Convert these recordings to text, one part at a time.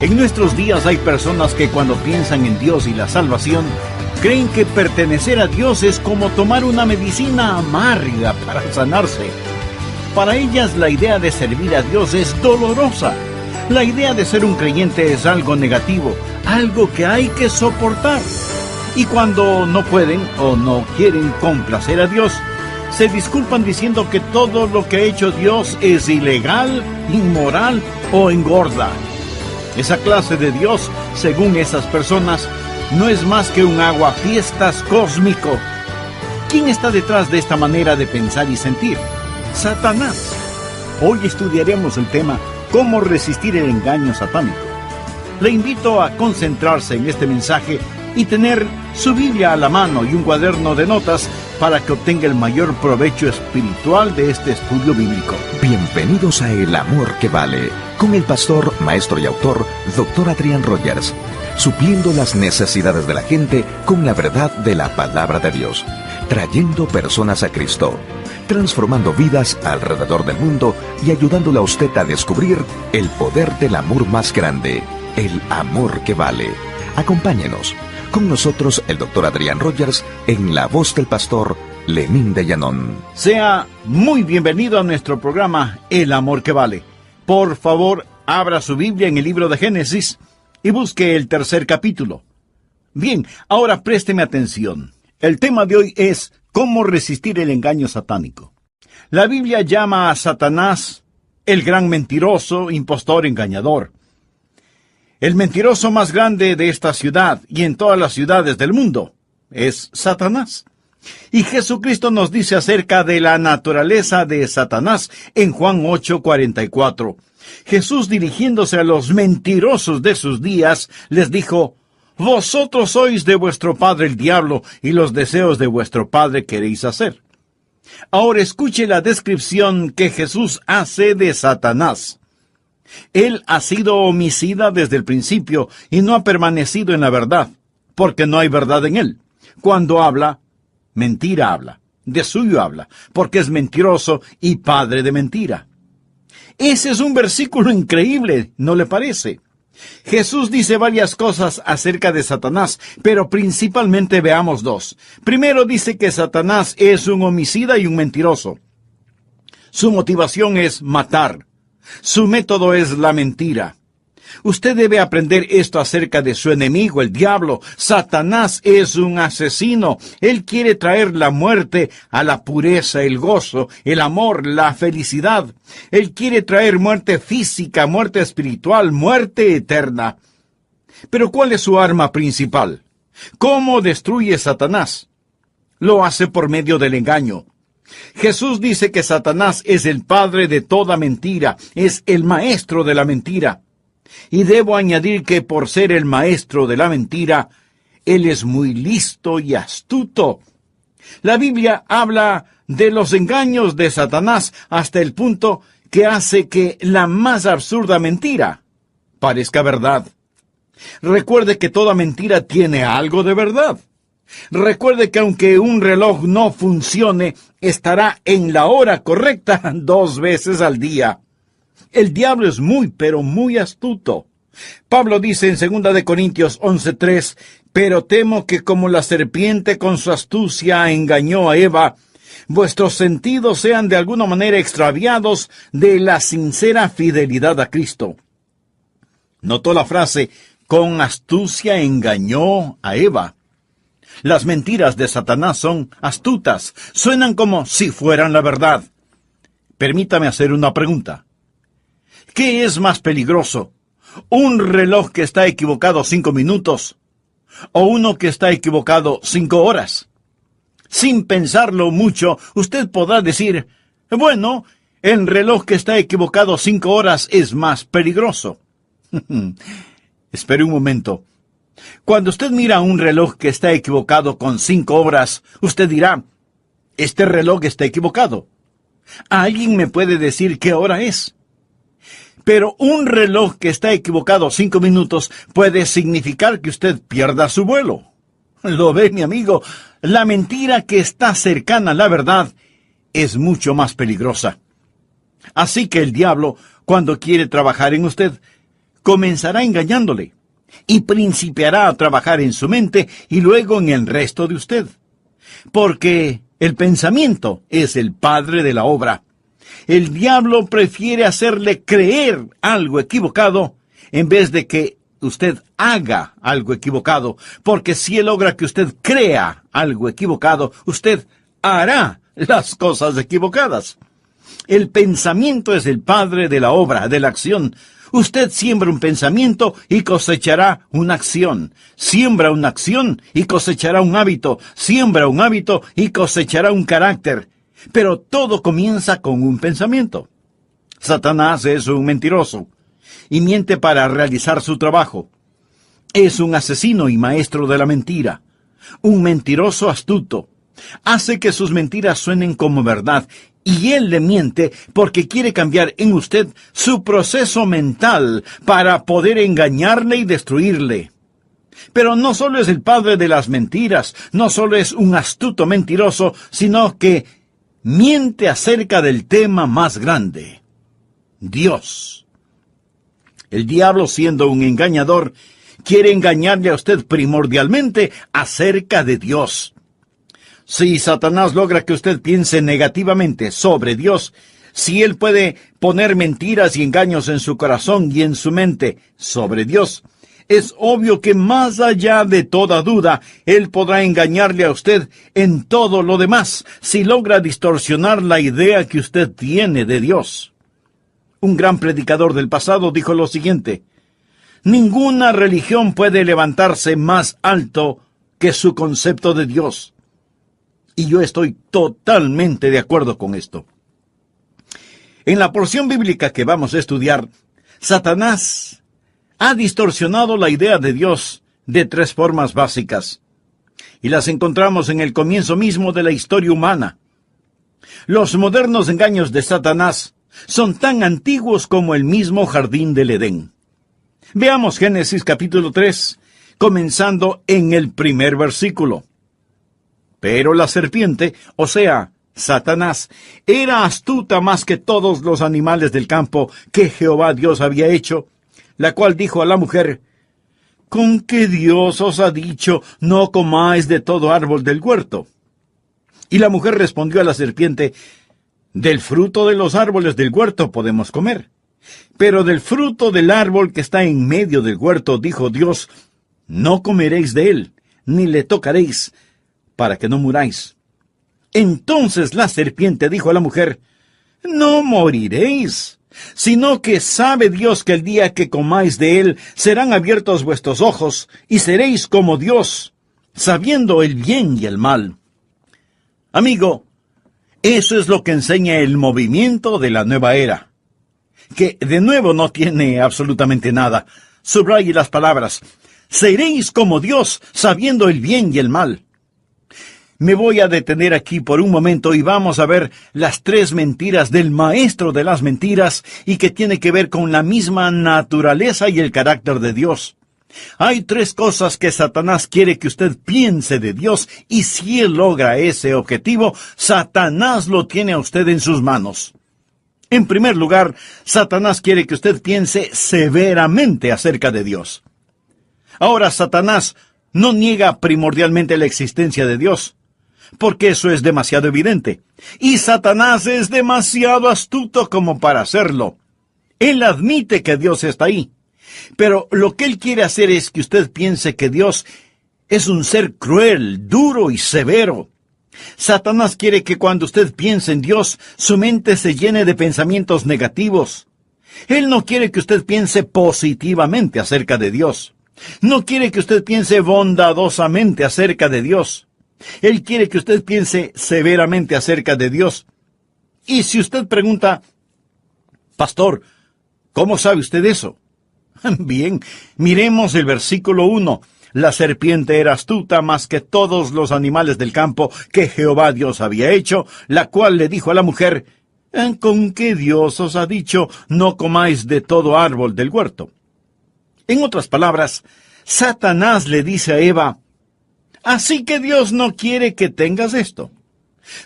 En nuestros días hay personas que cuando piensan en Dios y la salvación, creen que pertenecer a Dios es como tomar una medicina amarga para sanarse. Para ellas la idea de servir a Dios es dolorosa. La idea de ser un creyente es algo negativo, algo que hay que soportar. Y cuando no pueden o no quieren complacer a Dios, se disculpan diciendo que todo lo que ha hecho Dios es ilegal, inmoral o engorda. Esa clase de Dios, según esas personas, no es más que un aguafiestas cósmico. ¿Quién está detrás de esta manera de pensar y sentir? Satanás. Hoy estudiaremos el tema ¿Cómo resistir el engaño satánico? Le invito a concentrarse en este mensaje y tener su Biblia a la mano y un cuaderno de notas para que obtenga el mayor provecho espiritual de este estudio bíblico. Bienvenidos a El Amor que Vale, con el pastor, maestro y autor, Dr. Adrián Rogers, supliendo las necesidades de la gente con la verdad de la palabra de Dios, trayendo personas a Cristo, transformando vidas alrededor del mundo y ayudándole a usted a descubrir el poder del amor más grande, el amor que vale. Acompáñenos. Con nosotros el Dr. Adrián Rogers en la voz del pastor Lenín de Llanón. Sea muy bienvenido a nuestro programa El Amor que Vale. Por favor, abra su Biblia en el libro de Génesis y busque el 3er capítulo. Bien, ahora présteme atención. El tema de hoy es ¿cómo resistir el engaño satánico? La Biblia llama a Satanás el gran mentiroso, impostor, engañador. El mentiroso más grande de esta ciudad y en todas las ciudades del mundo es Satanás. Y Jesucristo nos dice acerca de la naturaleza de Satanás en Juan 8:44. Jesús, dirigiéndose a los mentirosos de sus días, les dijo: «Vosotros sois de vuestro padre el diablo, y los deseos de vuestro padre queréis hacer». Ahora escuche la descripción que Jesús hace de Satanás. Él ha sido homicida desde el principio y no ha permanecido en la verdad, porque no hay verdad en él. Cuando habla, mentira habla, de suyo habla, porque es mentiroso y padre de mentira. Ese es un versículo increíble, ¿no le parece? Jesús dice varias cosas acerca de Satanás, pero principalmente veamos dos. Primero dice que Satanás es un homicida y un mentiroso. Su motivación es matar. Su método es la mentira. Usted debe aprender esto acerca de su enemigo, el diablo. Satanás es un asesino. Él quiere traer la muerte a la pureza, el gozo, el amor, la felicidad. Él quiere traer muerte física, muerte espiritual, muerte eterna. Pero ¿cuál es su arma principal? ¿Cómo destruye Satanás? Lo hace por medio del engaño. Jesús dice que Satanás es el padre de toda mentira, es el maestro de la mentira. Y debo añadir que por ser el maestro de la mentira, él es muy listo y astuto. La Biblia habla de los engaños de Satanás hasta el punto que hace que la más absurda mentira parezca verdad. Recuerde que toda mentira tiene algo de verdad. Recuerde que aunque un reloj no funcione, estará en la hora correcta 2 veces al día. El diablo es muy, pero muy astuto. Pablo dice en 2 de Corintios 11:3, «Pero temo que como la serpiente con su astucia engañó a Eva, vuestros sentidos sean de alguna manera extraviados de la sincera fidelidad a Cristo». ¿Notó la frase, con astucia engañó a Eva? Las mentiras de Satanás son astutas, suenan como si fueran la verdad. Permítame hacer una pregunta. ¿Qué es más peligroso? ¿Un reloj que está equivocado 5 minutos? ¿O uno que está equivocado 5 horas? Sin pensarlo mucho, usted podrá decir, bueno, el reloj que está equivocado 5 horas es más peligroso. Espere un momento. Cuando usted mira un reloj que está equivocado con 5 horas, usted dirá, este reloj está equivocado. ¿Alguien me puede decir qué hora es? Pero un reloj que está equivocado 5 minutos puede significar que usted pierda su vuelo. ¿Lo ve, mi amigo? La mentira que está cercana a la verdad es mucho más peligrosa. Así que el diablo, cuando quiere trabajar en usted, comenzará engañándole y principiará a trabajar en su mente y luego en el resto de usted. Porque el pensamiento es el padre de la obra. El diablo prefiere hacerle creer algo equivocado en vez de que usted haga algo equivocado, porque si él logra que usted crea algo equivocado, usted hará las cosas equivocadas. El pensamiento es el padre de la obra, de la acción. Usted siembra un pensamiento y cosechará una acción. Siembra una acción y cosechará un hábito. Siembra un hábito y cosechará un carácter. Pero todo comienza con un pensamiento. Satanás es un mentiroso y miente para realizar su trabajo. Es un asesino y maestro de la mentira. Un mentiroso astuto. Hace que sus mentiras suenen como verdad, y él le miente porque quiere cambiar en usted su proceso mental para poder engañarle y destruirle. Pero no solo es el padre de las mentiras, no solo es un astuto mentiroso, sino que miente acerca del tema más grande: Dios. El diablo, siendo un engañador, quiere engañarle a usted primordialmente acerca de Dios. Si Satanás logra que usted piense negativamente sobre Dios, si él puede poner mentiras y engaños en su corazón y en su mente sobre Dios, es obvio que más allá de toda duda, él podrá engañarle a usted en todo lo demás, si logra distorsionar la idea que usted tiene de Dios. Un gran predicador del pasado dijo lo siguiente: ninguna religión puede levantarse más alto que su concepto de Dios. Y yo estoy totalmente de acuerdo con esto. En la porción bíblica que vamos a estudiar, Satanás ha distorsionado la idea de Dios de tres formas básicas, y las encontramos en el comienzo mismo de la historia humana. Los modernos engaños de Satanás son tan antiguos como el mismo jardín del Edén. Veamos Génesis capítulo 3, comenzando en el primer versículo. Pero la serpiente, o sea, Satanás, era astuta más que todos los animales del campo que Jehová Dios había hecho, la cual dijo a la mujer: ¿con qué Dios os ha dicho, no comáis de todo árbol del huerto? Y la mujer respondió a la serpiente: del fruto de los árboles del huerto podemos comer, pero del fruto del árbol que está en medio del huerto, dijo Dios, no comeréis de él, ni le tocaréis, para que no muráis. Entonces la serpiente dijo a la mujer: no moriréis, sino que sabe Dios que el día que comáis de él serán abiertos vuestros ojos, y seréis como Dios, sabiendo el bien y el mal. Amigo, eso es lo que enseña el movimiento de la nueva era, que de nuevo no tiene absolutamente nada. Subraye las palabras: seréis como Dios, sabiendo el bien y el mal. Me voy a detener aquí por un momento y vamos a ver las tres mentiras del maestro de las mentiras y que tiene que ver con la misma naturaleza y el carácter de Dios. Hay tres cosas que Satanás quiere que usted piense de Dios, y si él logra ese objetivo, Satanás lo tiene a usted en sus manos. En primer lugar, Satanás quiere que usted piense severamente acerca de Dios. Ahora, Satanás no niega primordialmente la existencia de Dios, porque eso es demasiado evidente. Y Satanás es demasiado astuto como para hacerlo. Él admite que Dios está ahí. Pero lo que él quiere hacer es que usted piense que Dios es un ser cruel, duro y severo. Satanás quiere que cuando usted piense en Dios, su mente se llene de pensamientos negativos. Él no quiere que usted piense positivamente acerca de Dios. No quiere que usted piense bondadosamente acerca de Dios. Él quiere que usted piense severamente acerca de Dios. Y si usted pregunta: pastor, ¿cómo sabe usted eso? Bien, miremos el versículo 1. La serpiente era astuta más que todos los animales del campo que Jehová Dios había hecho, la cual le dijo a la mujer: ¿con qué Dios os ha dicho, no comáis de todo árbol del huerto? En otras palabras, Satanás le dice a Eva: así que Dios no quiere que tengas esto.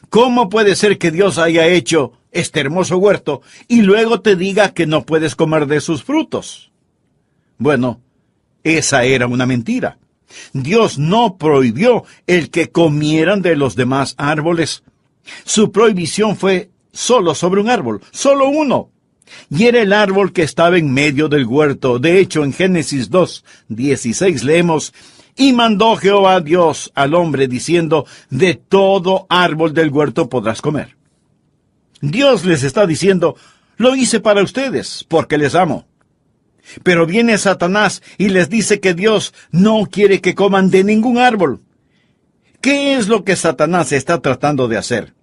¿Cómo puede ser que Dios haya hecho este hermoso huerto y luego te diga que no puedes comer de sus frutos? Bueno, esa era una mentira. Dios no prohibió el que comieran de los demás árboles. Su prohibición fue solo sobre un árbol, solo uno. Y era el árbol que estaba en medio del huerto. De hecho, en Génesis 2:16 leemos: y mandó Jehová Dios al hombre diciendo: de todo árbol del huerto podrás comer. Dios les está diciendo: lo hice para ustedes, porque les amo. Pero viene Satanás y les dice que Dios no quiere que coman de ningún árbol. ¿Qué es lo que Satanás está tratando de hacer?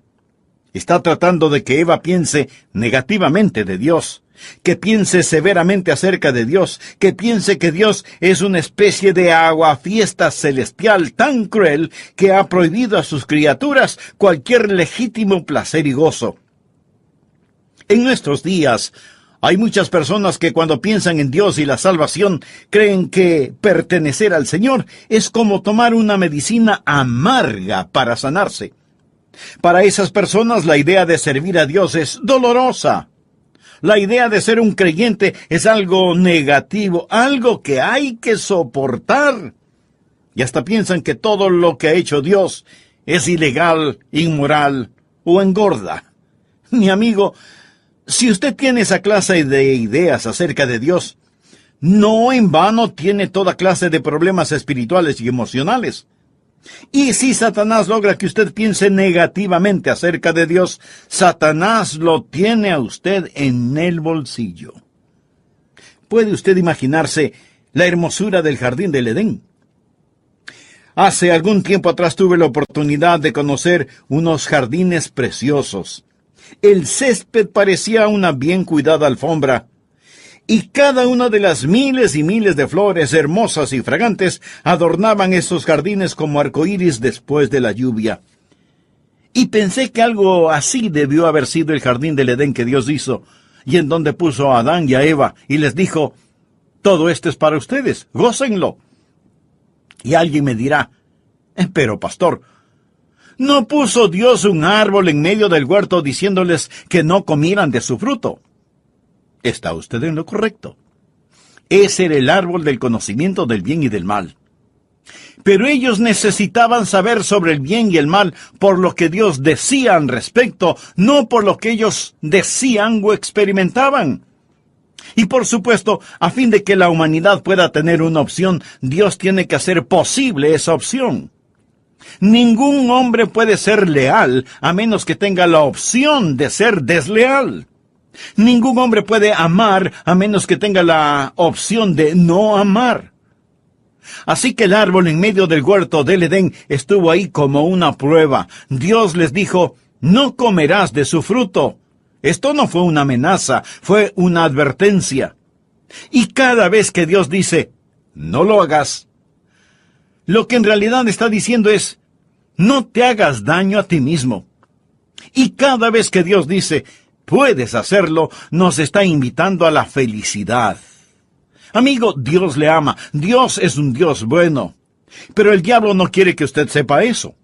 Está tratando de que Eva piense negativamente de Dios, que piense severamente acerca de Dios, que piense que Dios es una especie de aguafiesta celestial tan cruel que ha prohibido a sus criaturas cualquier legítimo placer y gozo. En nuestros días, hay muchas personas que cuando piensan en Dios y la salvación, creen que pertenecer al Señor es como tomar una medicina amarga para sanarse. Para esas personas la idea de servir a Dios es dolorosa. La idea de ser un creyente es algo negativo, algo que hay que soportar. Y hasta piensan que todo lo que ha hecho Dios es ilegal, inmoral o engorda. Mi amigo, si usted tiene esa clase de ideas acerca de Dios, no en vano tiene toda clase de problemas espirituales y emocionales. Y si Satanás logra que usted piense negativamente acerca de Dios, Satanás lo tiene a usted en el bolsillo. ¿Puede usted imaginarse la hermosura del jardín del Edén? Hace algún tiempo atrás tuve la oportunidad de conocer unos jardines preciosos. El césped parecía una bien cuidada alfombra, y cada una de las miles y miles de flores hermosas y fragantes adornaban esos jardines como arcoíris después de la lluvia. Y pensé que algo así debió haber sido el jardín del Edén que Dios hizo, y en donde puso a Adán y a Eva, y les dijo: todo esto es para ustedes, gócenlo. Y alguien me dirá: pero pastor, ¿no puso Dios un árbol en medio del huerto diciéndoles que no comieran de su fruto? Está usted en lo correcto. Ese era el árbol del conocimiento del bien y del mal. Pero ellos necesitaban saber sobre el bien y el mal por lo que Dios decía al respecto, no por lo que ellos decían o experimentaban. Y por supuesto, a fin de que la humanidad pueda tener una opción, Dios tiene que hacer posible esa opción. Ningún hombre puede ser leal a menos que tenga la opción de ser desleal. Ningún hombre puede amar a menos que tenga la opción de no amar. Así que el árbol en medio del huerto del Edén estuvo ahí como una prueba. Dios les dijo: no comerás de su fruto. Esto no fue una amenaza, fue una advertencia. Y cada vez que Dios dice: no lo hagas, lo que en realidad está diciendo es: no te hagas daño a ti mismo. Y cada vez que Dios dice: puedes hacerlo, nos está invitando a la felicidad. Amigo, Dios le ama. Dios es un Dios bueno. Pero el diablo no quiere que usted sepa eso.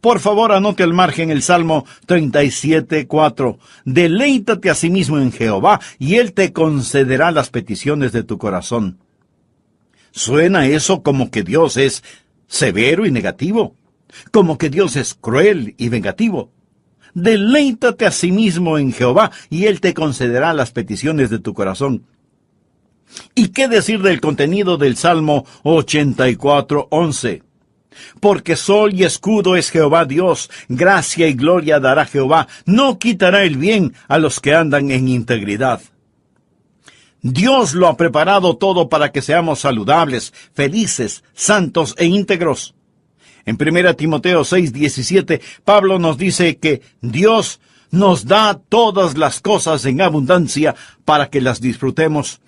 Por favor, anote al margen el Salmo 37:4. Deleítate a sí mismo en Jehová, y Él te concederá las peticiones de tu corazón. ¿Suena eso como que Dios es severo y negativo? ¿Como que Dios es cruel y vengativo? Deleítate a sí mismo en Jehová, y Él te concederá las peticiones de tu corazón. ¿Y qué decir del contenido del Salmo 84:11? Porque sol y escudo es Jehová Dios, gracia y gloria dará Jehová, no quitará el bien a los que andan en integridad. Dios lo ha preparado todo para que seamos saludables, felices, santos e íntegros. En 1 Timoteo 6:17, Pablo nos dice que Dios nos da todas las cosas en abundancia para que las disfrutemos.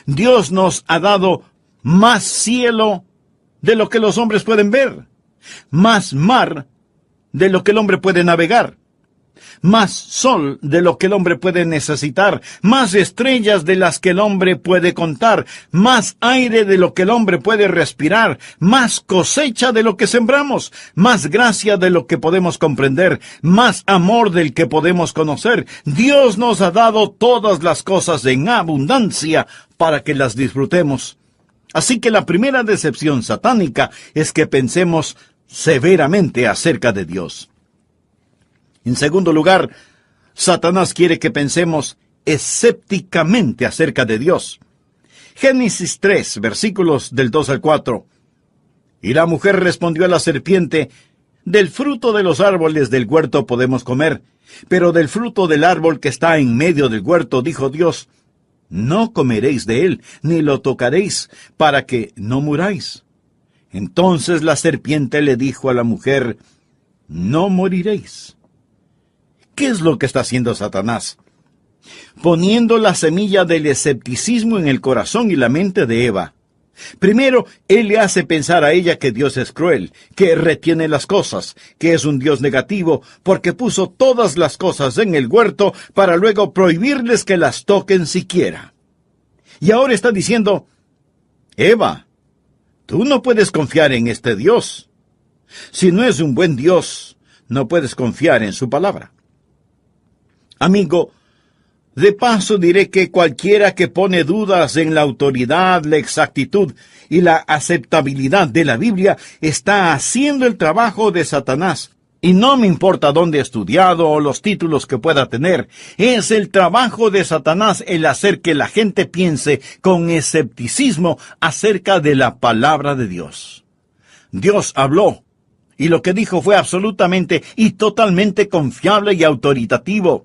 Dios nos ha dado más cielo de lo que los hombres pueden ver, más mar de lo que el hombre puede navegar, más sol de lo que el hombre puede necesitar, más estrellas de las que el hombre puede contar, más aire de lo que el hombre puede respirar, más cosecha de lo que sembramos, más gracia de lo que podemos comprender, más amor del que podemos conocer. Dios nos ha dado todas las cosas en abundancia para que las disfrutemos. Así que la primera decepción satánica es que pensemos severamente acerca de Dios. En segundo lugar, Satanás quiere que pensemos escépticamente acerca de Dios. Génesis 3, versículos del 2 al 4. Y la mujer respondió a la serpiente: del fruto de los árboles del huerto podemos comer, pero del fruto del árbol que está en medio del huerto, dijo Dios, no comeréis de él, ni lo tocaréis, para que no muráis. Entonces la serpiente le dijo a la mujer: no moriréis. ¿Qué es lo que está haciendo Satanás? Poniendo la semilla del escepticismo en el corazón y la mente de Eva. Primero, él le hace pensar a ella que Dios es cruel, que retiene las cosas, que es un Dios negativo, porque puso todas las cosas en el huerto para luego prohibirles que las toquen siquiera. Y ahora está diciendo: Eva, tú no puedes confiar en este Dios. Si no es un buen Dios, no puedes confiar en su palabra. Amigo, de paso diré que cualquiera que pone dudas en la autoridad, la exactitud y la aceptabilidad de la Biblia está haciendo el trabajo de Satanás. Y no me importa dónde he estudiado o los títulos que pueda tener, es el trabajo de Satanás el hacer que la gente piense con escepticismo acerca de la palabra de Dios. Dios habló, y lo que dijo fue absolutamente y totalmente confiable y autoritativo.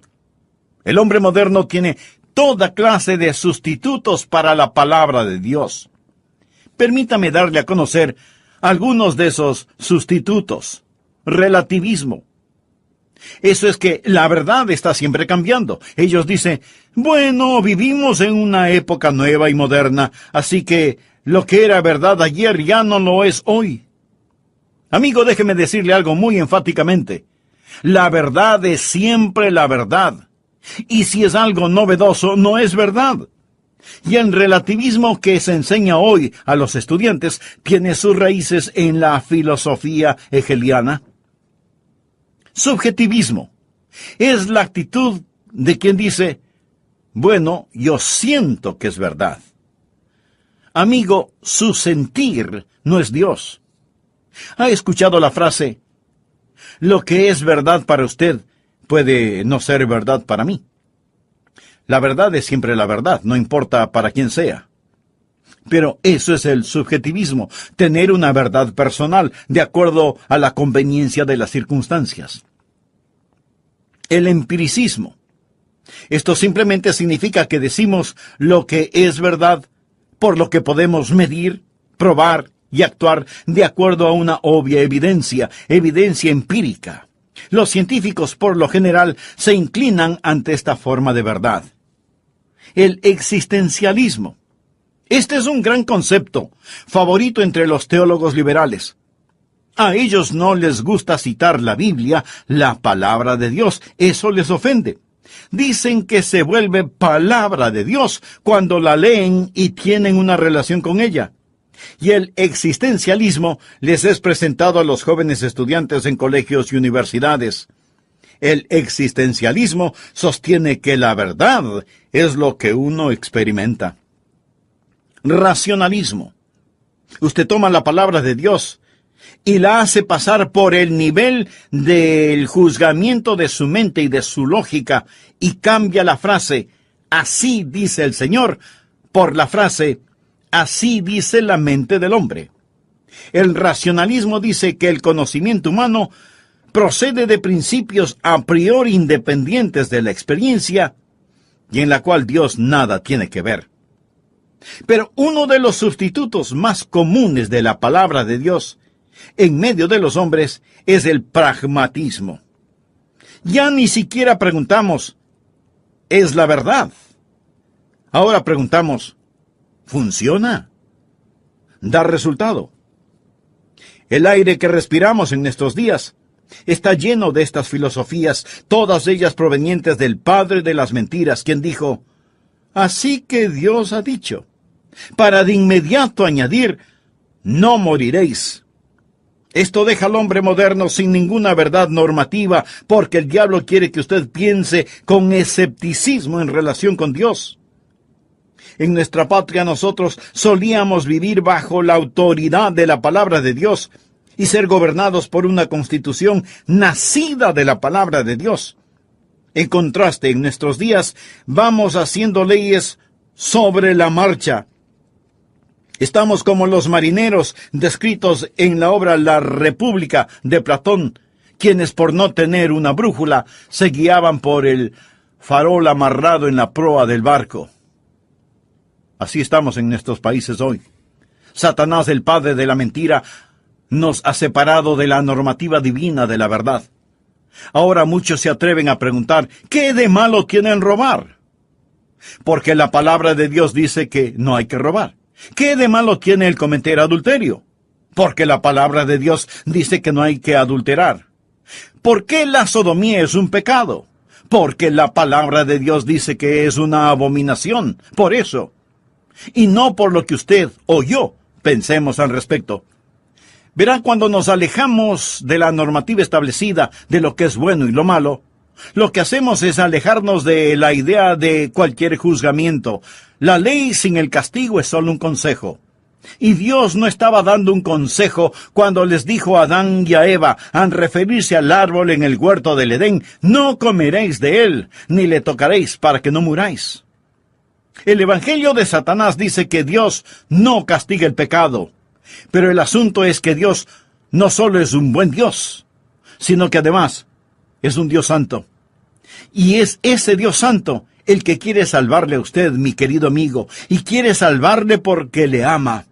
El hombre moderno tiene toda clase de sustitutos para la palabra de Dios. Permítame darle a conocer algunos de esos sustitutos. Relativismo. Eso es que la verdad está siempre cambiando. Ellos dicen: bueno, vivimos en una época nueva y moderna, así que lo que era verdad ayer ya no lo es hoy. Amigo, déjeme decirle algo muy enfáticamente. La verdad es siempre la verdad. Y si es algo novedoso, no es verdad. Y el relativismo que se enseña hoy a los estudiantes tiene sus raíces en la filosofía hegeliana. Subjetivismo es la actitud de quien dice: bueno, yo siento que es verdad. Amigo, su sentir no es Dios. ¿Ha escuchado la frase: lo que es verdad para usted puede no ser verdad para mí? La verdad es siempre la verdad, no importa para quién sea. Pero eso es el subjetivismo, tener una verdad personal, de acuerdo a la conveniencia de las circunstancias. El empiricismo. Esto simplemente significa que decimos lo que es verdad por lo que podemos medir, probar y actuar de acuerdo a una obvia evidencia empírica. Los científicos, por lo general, se inclinan ante esta forma de verdad. El existencialismo. Este es un gran concepto, favorito entre los teólogos liberales. A ellos no les gusta citar la Biblia, la palabra de Dios. Eso les ofende. Dicen que se vuelve palabra de Dios cuando la leen y tienen una relación con ella. Y el existencialismo les es presentado a los jóvenes estudiantes en colegios y universidades. El existencialismo sostiene que la verdad es lo que uno experimenta. Racionalismo. Usted toma la palabra de Dios y la hace pasar por el nivel del juzgamiento de su mente y de su lógica y cambia la frase "así dice el Señor" por la frase "así dice la mente del hombre". El racionalismo dice que el conocimiento humano procede de principios a priori independientes de la experiencia y en la cual Dios nada tiene que ver. Pero uno de los sustitutos más comunes de la palabra de Dios en medio de los hombres es el pragmatismo. Ya ni siquiera preguntamos, ¿es la verdad? Ahora preguntamos, ¿funciona? ¿Da resultado? El aire que respiramos en estos días Está lleno de estas filosofías, todas ellas provenientes del padre de las mentiras, quien dijo, así que Dios ha dicho, para de inmediato añadir, no moriréis. Esto deja al hombre moderno sin ninguna verdad normativa, porque el diablo quiere que usted piense con escepticismo en relación con Dios. En nuestra patria nosotros solíamos vivir bajo la autoridad de la palabra de Dios y ser gobernados por una constitución nacida de la palabra de Dios. En contraste, en nuestros días vamos haciendo leyes sobre la marcha. Estamos como los marineros descritos en la obra La República de Platón, quienes por no tener una brújula se guiaban por el farol amarrado en la proa del barco. Así estamos en nuestros países hoy. Satanás, el padre de la mentira, nos ha separado de la normativa divina de la verdad. Ahora muchos se atreven a preguntar, ¿qué de malo tiene en robar? Porque la palabra de Dios dice que no hay que robar. ¿Qué de malo tiene el cometer adulterio? Porque la palabra de Dios dice que no hay que adulterar. ¿Por qué la sodomía es un pecado? Porque la palabra de Dios dice que es una abominación. Por eso. Y no por lo que usted o yo pensemos al respecto. Verá, cuando nos alejamos de la normativa establecida de lo que es bueno y lo malo, lo que hacemos es alejarnos de la idea de cualquier juzgamiento. La ley sin el castigo es solo un consejo. Y Dios no estaba dando un consejo cuando les dijo a Adán y a Eva, al referirse al árbol en el huerto del Edén, no comeréis de él, ni le tocaréis para que no muráis. El Evangelio de Satanás dice que Dios no castiga el pecado. Pero el asunto es que Dios no solo es un buen Dios, sino que además es un Dios santo. Y es ese Dios santo el que quiere salvarle a usted, mi querido amigo, y quiere salvarle porque le ama.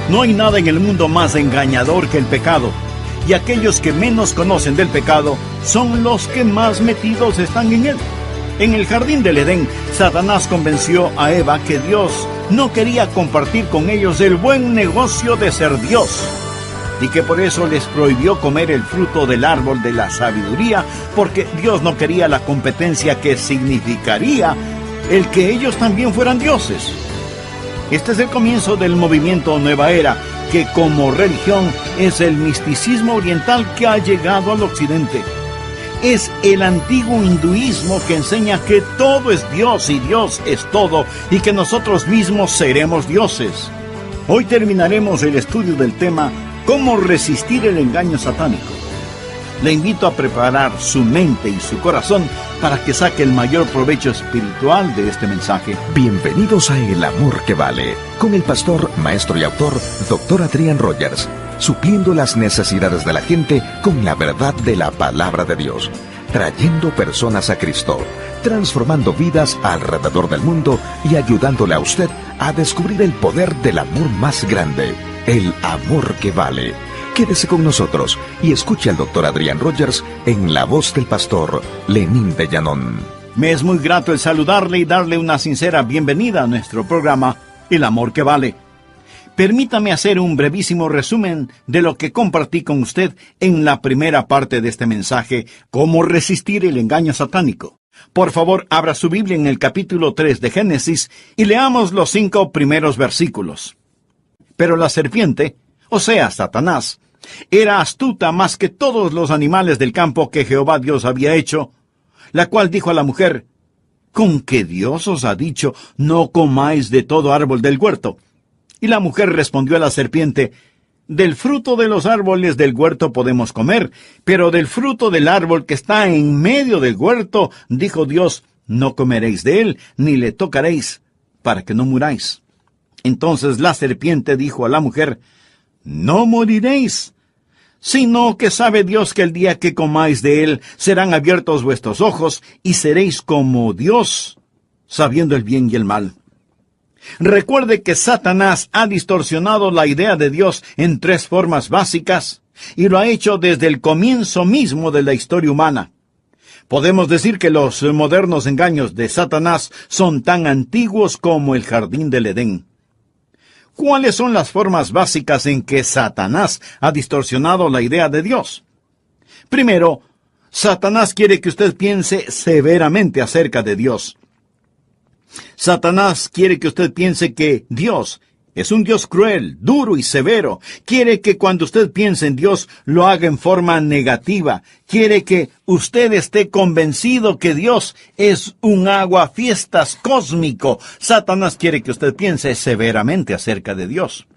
No hay nada en el mundo más engañador que el pecado, y aquellos que menos conocen del pecado son los que más metidos están en él. En el jardín del Edén, Satanás convenció a Eva que Dios no quería compartir con ellos el buen negocio de ser Dios, y que por eso les prohibió comer el fruto del árbol de la sabiduría, porque Dios no quería la competencia que significaría el que ellos también fueran dioses. Este es el comienzo del movimiento Nueva Era, que como religión es el misticismo oriental que ha llegado al occidente. Es el antiguo hinduismo que enseña que todo es Dios y Dios es todo, y que nosotros mismos seremos dioses. Hoy terminaremos el estudio del tema ¿Cómo resistir el engaño satánico? Le invito a preparar su mente y su corazón para que saque el mayor provecho espiritual de este mensaje. Bienvenidos a El Amor que Vale, con el pastor, maestro y autor, Dr. Adrian Rogers, supliendo las necesidades de la gente con la verdad de la palabra de Dios, trayendo personas a Cristo, transformando vidas alrededor del mundo y ayudándole a usted a descubrir el poder del amor más grande, el amor que vale. Quédese con nosotros y escuche al Dr. Adrian Rogers en la voz del pastor Lenín de Llanón. Me es muy grato el saludarle y darle una sincera bienvenida a nuestro programa El Amor que Vale. Permítame hacer un brevísimo resumen de lo que compartí con usted en la primera parte de este mensaje, ¿Cómo resistir el engaño satánico? Por favor, abra su Biblia en el capítulo 3 de Génesis y leamos los 5 primeros versículos. Pero la serpiente, o sea, Satanás, era astuta más que todos los animales del campo que Jehová Dios había hecho, la cual dijo a la mujer, ¿con qué Dios os ha dicho, no comáis de todo árbol del huerto? Y la mujer respondió a la serpiente, del fruto de los árboles del huerto podemos comer, pero del fruto del árbol que está en medio del huerto, dijo Dios, no comeréis de él, ni le tocaréis, para que no muráis. Entonces la serpiente dijo a la mujer, no moriréis, sino que sabe Dios que el día que comáis de él serán abiertos vuestros ojos y seréis como Dios, sabiendo el bien y el mal. Recuerde que Satanás ha distorsionado la idea de Dios en 3 formas básicas y lo ha hecho desde el comienzo mismo de la historia humana. Podemos decir que los modernos engaños de Satanás son tan antiguos como el jardín del Edén. ¿Cuáles son las formas básicas en que Satanás ha distorsionado la idea de Dios? Primero, Satanás quiere que usted piense severamente acerca de Dios. Satanás quiere que usted piense que Dios es un Dios cruel, duro y severo. Quiere que cuando usted piense en Dios lo haga en forma negativa. Quiere que usted esté convencido que Dios es un aguafiestas cósmico. Satanás quiere que usted piense severamente acerca de Dios.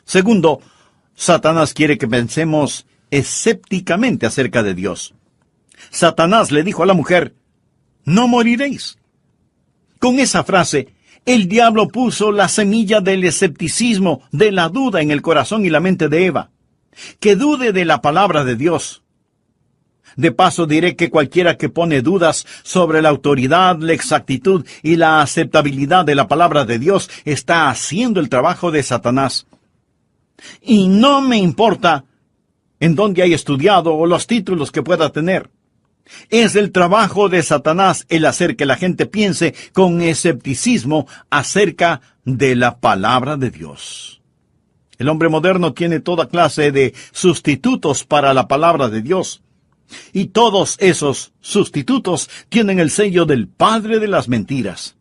Segundo, Satanás quiere que pensemos escépticamente acerca de Dios. Satanás le dijo a la mujer, no moriréis. Con esa frase, el diablo puso la semilla del escepticismo, de la duda en el corazón y la mente de Eva. Que dude de la palabra de Dios. De paso diré que cualquiera que pone dudas sobre la autoridad, la exactitud y la aceptabilidad de la palabra de Dios está haciendo el trabajo de Satanás. Y no me importa en dónde haya estudiado o los títulos que pueda tener. Es el trabajo de Satanás el hacer que la gente piense con escepticismo acerca de la palabra de Dios. El hombre moderno tiene toda clase de sustitutos para la palabra de Dios. Y todos esos sustitutos tienen el sello del padre de las mentiras.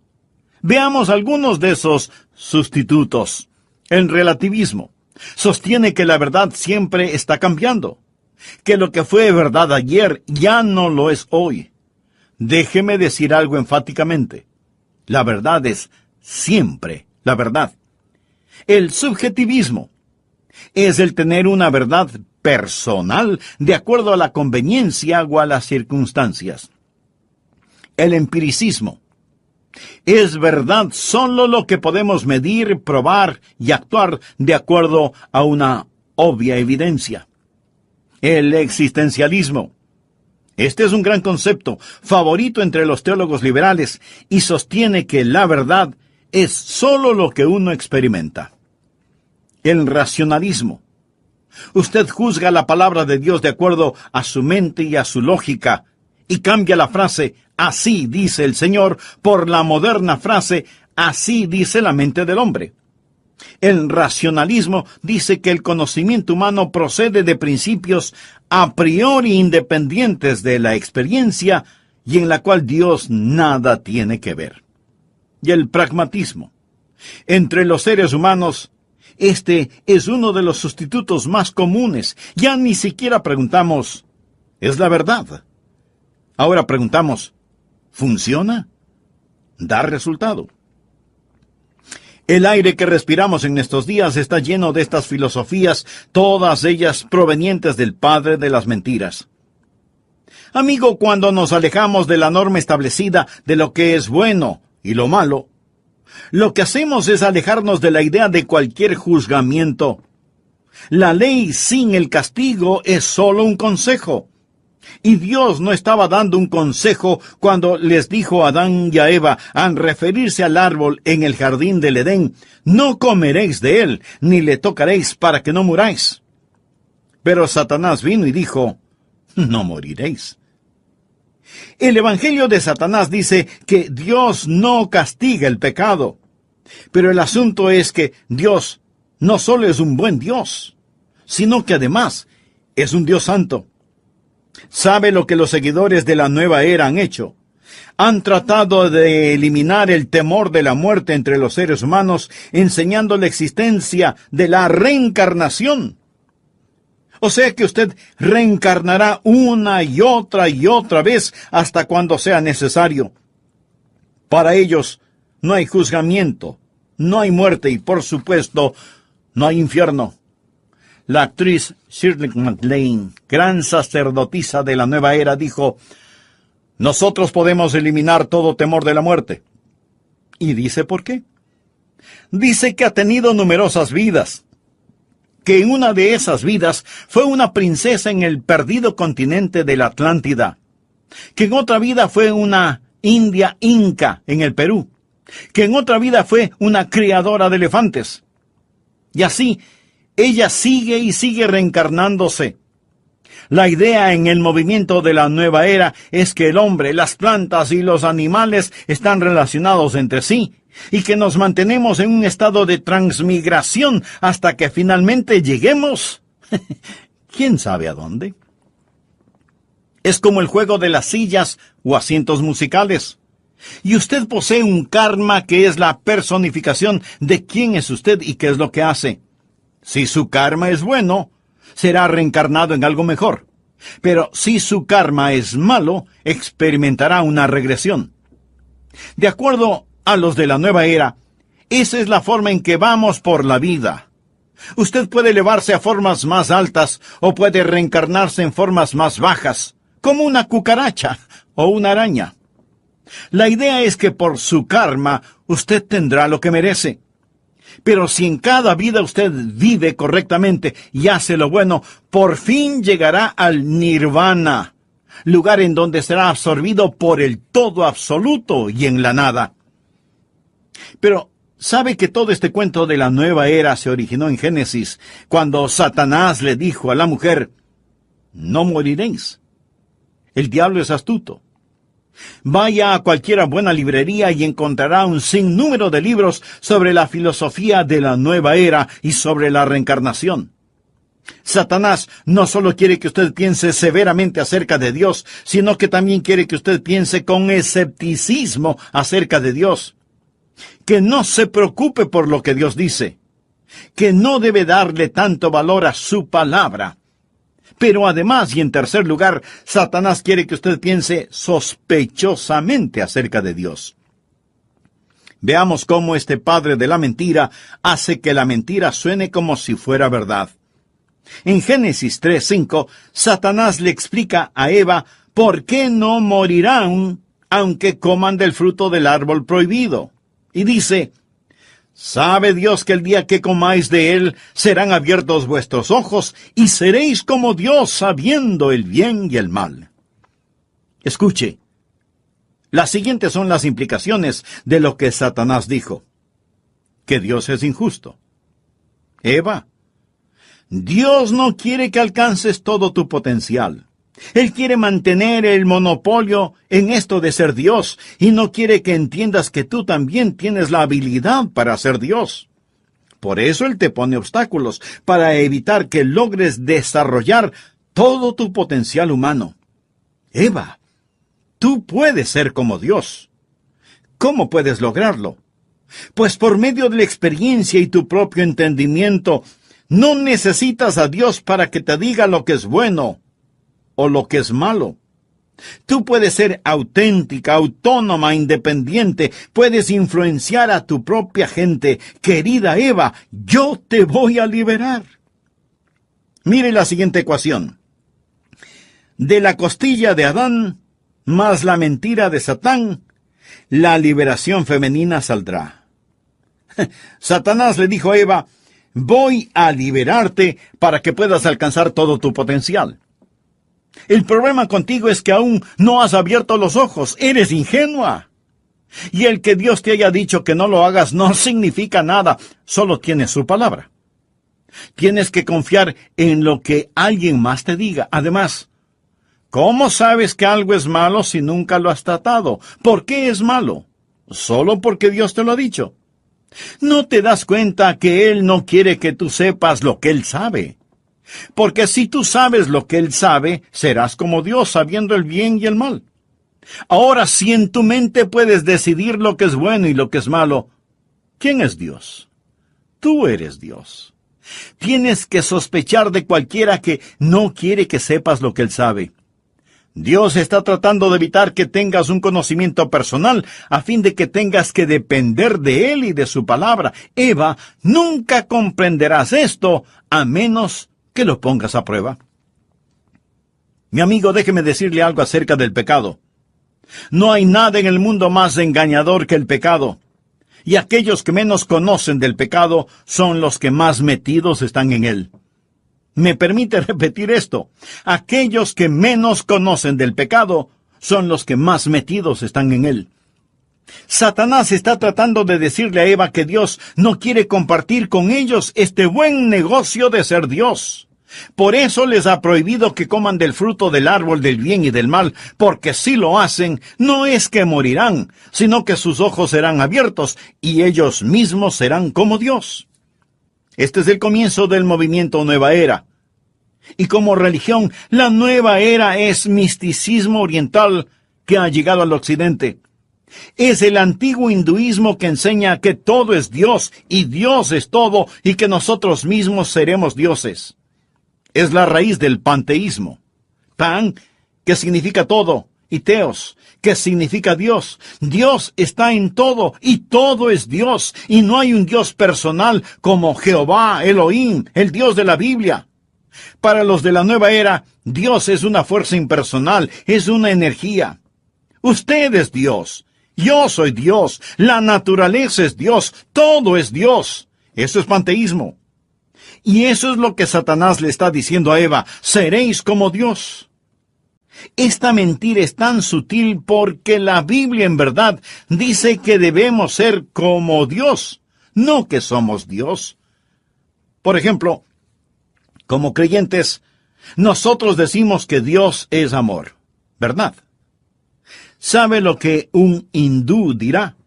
Veamos algunos de esos sustitutos. El relativismo sostiene que la verdad siempre está cambiando, que lo que fue verdad ayer ya no lo es hoy. Déjeme decir algo enfáticamente. La verdad es siempre la verdad. El subjetivismo es el tener una verdad personal de acuerdo a la conveniencia o a las circunstancias. El empiricismo es verdad solo lo que podemos medir, probar y actuar de acuerdo a una obvia evidencia. El existencialismo. Este es un gran concepto, favorito entre los teólogos liberales, y sostiene que la verdad es solo lo que uno experimenta. El racionalismo. Usted juzga la palabra de Dios de acuerdo a su mente y a su lógica, y cambia la frase, así dice el Señor, por la moderna frase, así dice la mente del hombre. El racionalismo dice que el conocimiento humano procede de principios a priori independientes de la experiencia y en la cual Dios nada tiene que ver. Y el pragmatismo. Entre los seres humanos, este es uno de los sustitutos más comunes. Ya ni siquiera preguntamos, ¿es la verdad? Ahora preguntamos, ¿funciona? ¿Da resultado? El aire que respiramos en estos días está lleno de estas filosofías, todas ellas provenientes del padre de las mentiras. Amigo, cuando nos alejamos de la norma establecida de lo que es bueno y lo malo, lo que hacemos es alejarnos de la idea de cualquier juzgamiento. La ley sin el castigo es solo un consejo. Y Dios no estaba dando un consejo cuando les dijo a Adán y a Eva, al referirse al árbol en el jardín del Edén, no comeréis de él, ni le tocaréis para que no muráis. Pero Satanás vino y dijo, no moriréis. El Evangelio de Satanás dice que Dios no castiga el pecado. Pero el asunto es que Dios no solo es un buen Dios, sino que además es un Dios santo. ¿Sabe lo que los seguidores de la nueva era han hecho? Han tratado de eliminar el temor de la muerte entre los seres humanos, enseñando la existencia de la reencarnación. O sea que usted reencarnará una y otra vez hasta cuando sea necesario. Para ellos no hay juzgamiento, no hay muerte y, por supuesto, no hay infierno. La actriz Shirley MacLaine, gran sacerdotisa de la nueva era, dijo, nosotros podemos eliminar todo temor de la muerte. ¿Y dice por qué? Dice que ha tenido numerosas vidas, que en una de esas vidas fue una princesa en el perdido continente de la Atlántida, que en otra vida fue una india inca en el Perú, que en otra vida fue una criadora de elefantes. Y así, ella sigue y sigue reencarnándose. La idea en el movimiento de la nueva era es que el hombre, las plantas y los animales están relacionados entre sí, y que nos mantenemos en un estado de transmigración hasta que finalmente lleguemos, ¿quién sabe a dónde? Es como el juego de las sillas o asientos musicales. Y usted posee un karma que es la personificación de quién es usted y qué es lo que hace. Si su karma es bueno, será reencarnado en algo mejor. Pero si su karma es malo, experimentará una regresión. De acuerdo a los de la nueva era, esa es la forma en que vamos por la vida. Usted puede elevarse a formas más altas o puede reencarnarse en formas más bajas, como una cucaracha o una araña. La idea es que por su karma usted tendrá lo que merece. Pero si en cada vida usted vive correctamente y hace lo bueno, por fin llegará al nirvana, lugar en donde será absorbido por el todo absoluto y en la nada. Pero, ¿sabe que todo este cuento de la nueva era se originó en Génesis, cuando Satanás le dijo a la mujer, no moriréis? El diablo es astuto. Vaya a cualquier buena librería y encontrará un sinnúmero de libros sobre la filosofía de la nueva era y sobre la reencarnación. Satanás no solo quiere que usted piense severamente acerca de Dios, sino que también quiere que usted piense con escepticismo acerca de Dios. Que no se preocupe por lo que Dios dice. Que no debe darle tanto valor a su palabra. Pero además, y en tercer lugar, Satanás quiere que usted piense sospechosamente acerca de Dios. Veamos cómo este padre de la mentira hace que la mentira suene como si fuera verdad. En Génesis 3:5, Satanás le explica a Eva por qué no morirán aunque coman del fruto del árbol prohibido. Y dice, «Sabe Dios que el día que comáis de él serán abiertos vuestros ojos y seréis como Dios sabiendo el bien y el mal». Escuche, las siguientes son las implicaciones de lo que Satanás dijo. Que Dios es injusto. Eva, Dios no quiere que alcances todo tu potencial. Él quiere mantener el monopolio en esto de ser Dios y no quiere que entiendas que tú también tienes la habilidad para ser Dios. Por eso Él te pone obstáculos, para evitar que logres desarrollar todo tu potencial humano. Eva, tú puedes ser como Dios. ¿Cómo puedes lograrlo? Pues por medio de la experiencia y tu propio entendimiento, no necesitas a Dios para que te diga lo que es bueno o lo que es malo. Tú puedes ser auténtica, autónoma, independiente. Puedes influenciar a tu propia gente. Querida Eva, yo te voy a liberar. Mire la siguiente ecuación. De la costilla de Adán, más la mentira de Satán, la liberación femenina saldrá. Satanás le dijo a Eva, voy a liberarte para que puedas alcanzar todo tu potencial. El problema contigo es que aún no has abierto los ojos, eres ingenua. Y el que Dios te haya dicho que no lo hagas no significa nada, solo tienes su palabra. Tienes que confiar en lo que alguien más te diga. Además, ¿cómo sabes que algo es malo si nunca lo has tratado? ¿Por qué es malo? Solo porque Dios te lo ha dicho. ¿No te das cuenta que Él no quiere que tú sepas lo que Él sabe? Porque si tú sabes lo que Él sabe, serás como Dios, sabiendo el bien y el mal. Ahora, si en tu mente puedes decidir lo que es bueno y lo que es malo, ¿quién es Dios? Tú eres Dios. Tienes que sospechar de cualquiera que no quiere que sepas lo que Él sabe. Dios está tratando de evitar que tengas un conocimiento personal a fin de que tengas que depender de Él y de su palabra. Eva, nunca comprenderás esto a menos que lo pongas a prueba. Mi amigo, déjeme decirle algo acerca del pecado. No hay nada en el mundo más engañador que el pecado. Y aquellos que menos conocen del pecado son los que más metidos están en él. ¿Me permite repetir esto? Aquellos que menos conocen del pecado son los que más metidos están en él. Satanás está tratando de decirle a Eva que Dios no quiere compartir con ellos este buen negocio de ser Dios. Por eso les ha prohibido que coman del fruto del árbol del bien y del mal, porque si lo hacen, no es que morirán, sino que sus ojos serán abiertos y ellos mismos serán como Dios. Este es el comienzo del movimiento Nueva Era. Y como religión, la Nueva Era es misticismo oriental que ha llegado al occidente. Es el antiguo hinduismo que enseña que todo es Dios y Dios es todo y que nosotros mismos seremos dioses. Es la raíz del panteísmo. Pan, que significa todo, y teos, que significa Dios. Dios está en todo, y todo es Dios, y no hay un Dios personal como Jehová, Elohim, el Dios de la Biblia. Para los de la nueva era, Dios es una fuerza impersonal, es una energía. Usted es Dios, yo soy Dios, la naturaleza es Dios, todo es Dios. Eso es panteísmo. Y eso es lo que Satanás le está diciendo a Eva, seréis como Dios. Esta mentira es tan sutil porque la Biblia en verdad dice que debemos ser como Dios, no que somos Dios. Por ejemplo, como creyentes, nosotros decimos que Dios es amor, ¿verdad? ¿Sabe lo que un hindú dirá?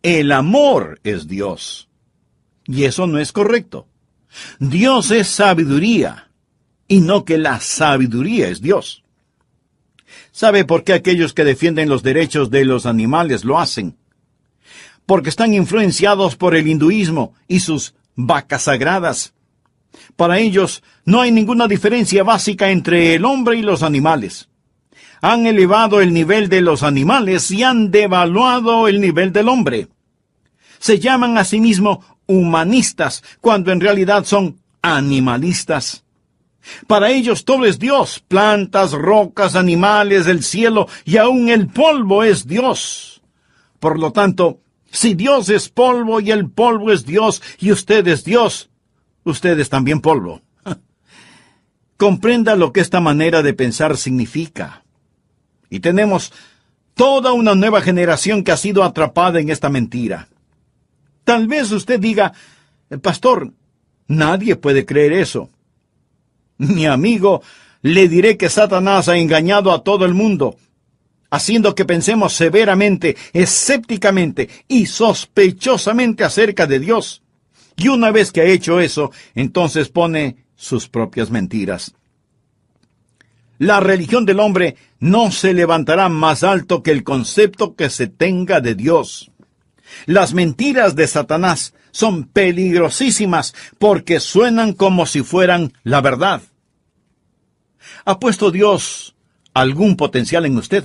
El amor es Dios. Y eso no es correcto. Dios es sabiduría, y no que la sabiduría es Dios. ¿Sabe por qué aquellos que defienden los derechos de los animales lo hacen? Porque están influenciados por el hinduismo y sus vacas sagradas. Para ellos no hay ninguna diferencia básica entre el hombre y los animales. Han elevado el nivel de los animales y han devaluado el nivel del hombre. Se llaman a sí mismos humanistas, cuando en realidad son animalistas. Para ellos todo es Dios, plantas, rocas, animales, el cielo y aún el polvo es Dios. Por lo tanto, si Dios es polvo y el polvo es Dios y usted es Dios, usted es también polvo. Comprenda lo que esta manera de pensar significa. Y tenemos toda una nueva generación que ha sido atrapada en esta mentira. Tal vez usted diga, pastor, nadie puede creer eso. Mi amigo, le diré que Satanás ha engañado a todo el mundo, haciendo que pensemos severamente, escépticamente y sospechosamente acerca de Dios. Y una vez que ha hecho eso, entonces pone sus propias mentiras. La religión del hombre no se levantará más alto que el concepto que se tenga de Dios. Las mentiras de Satanás son peligrosísimas porque suenan como si fueran la verdad. ¿Ha puesto Dios algún potencial en usted?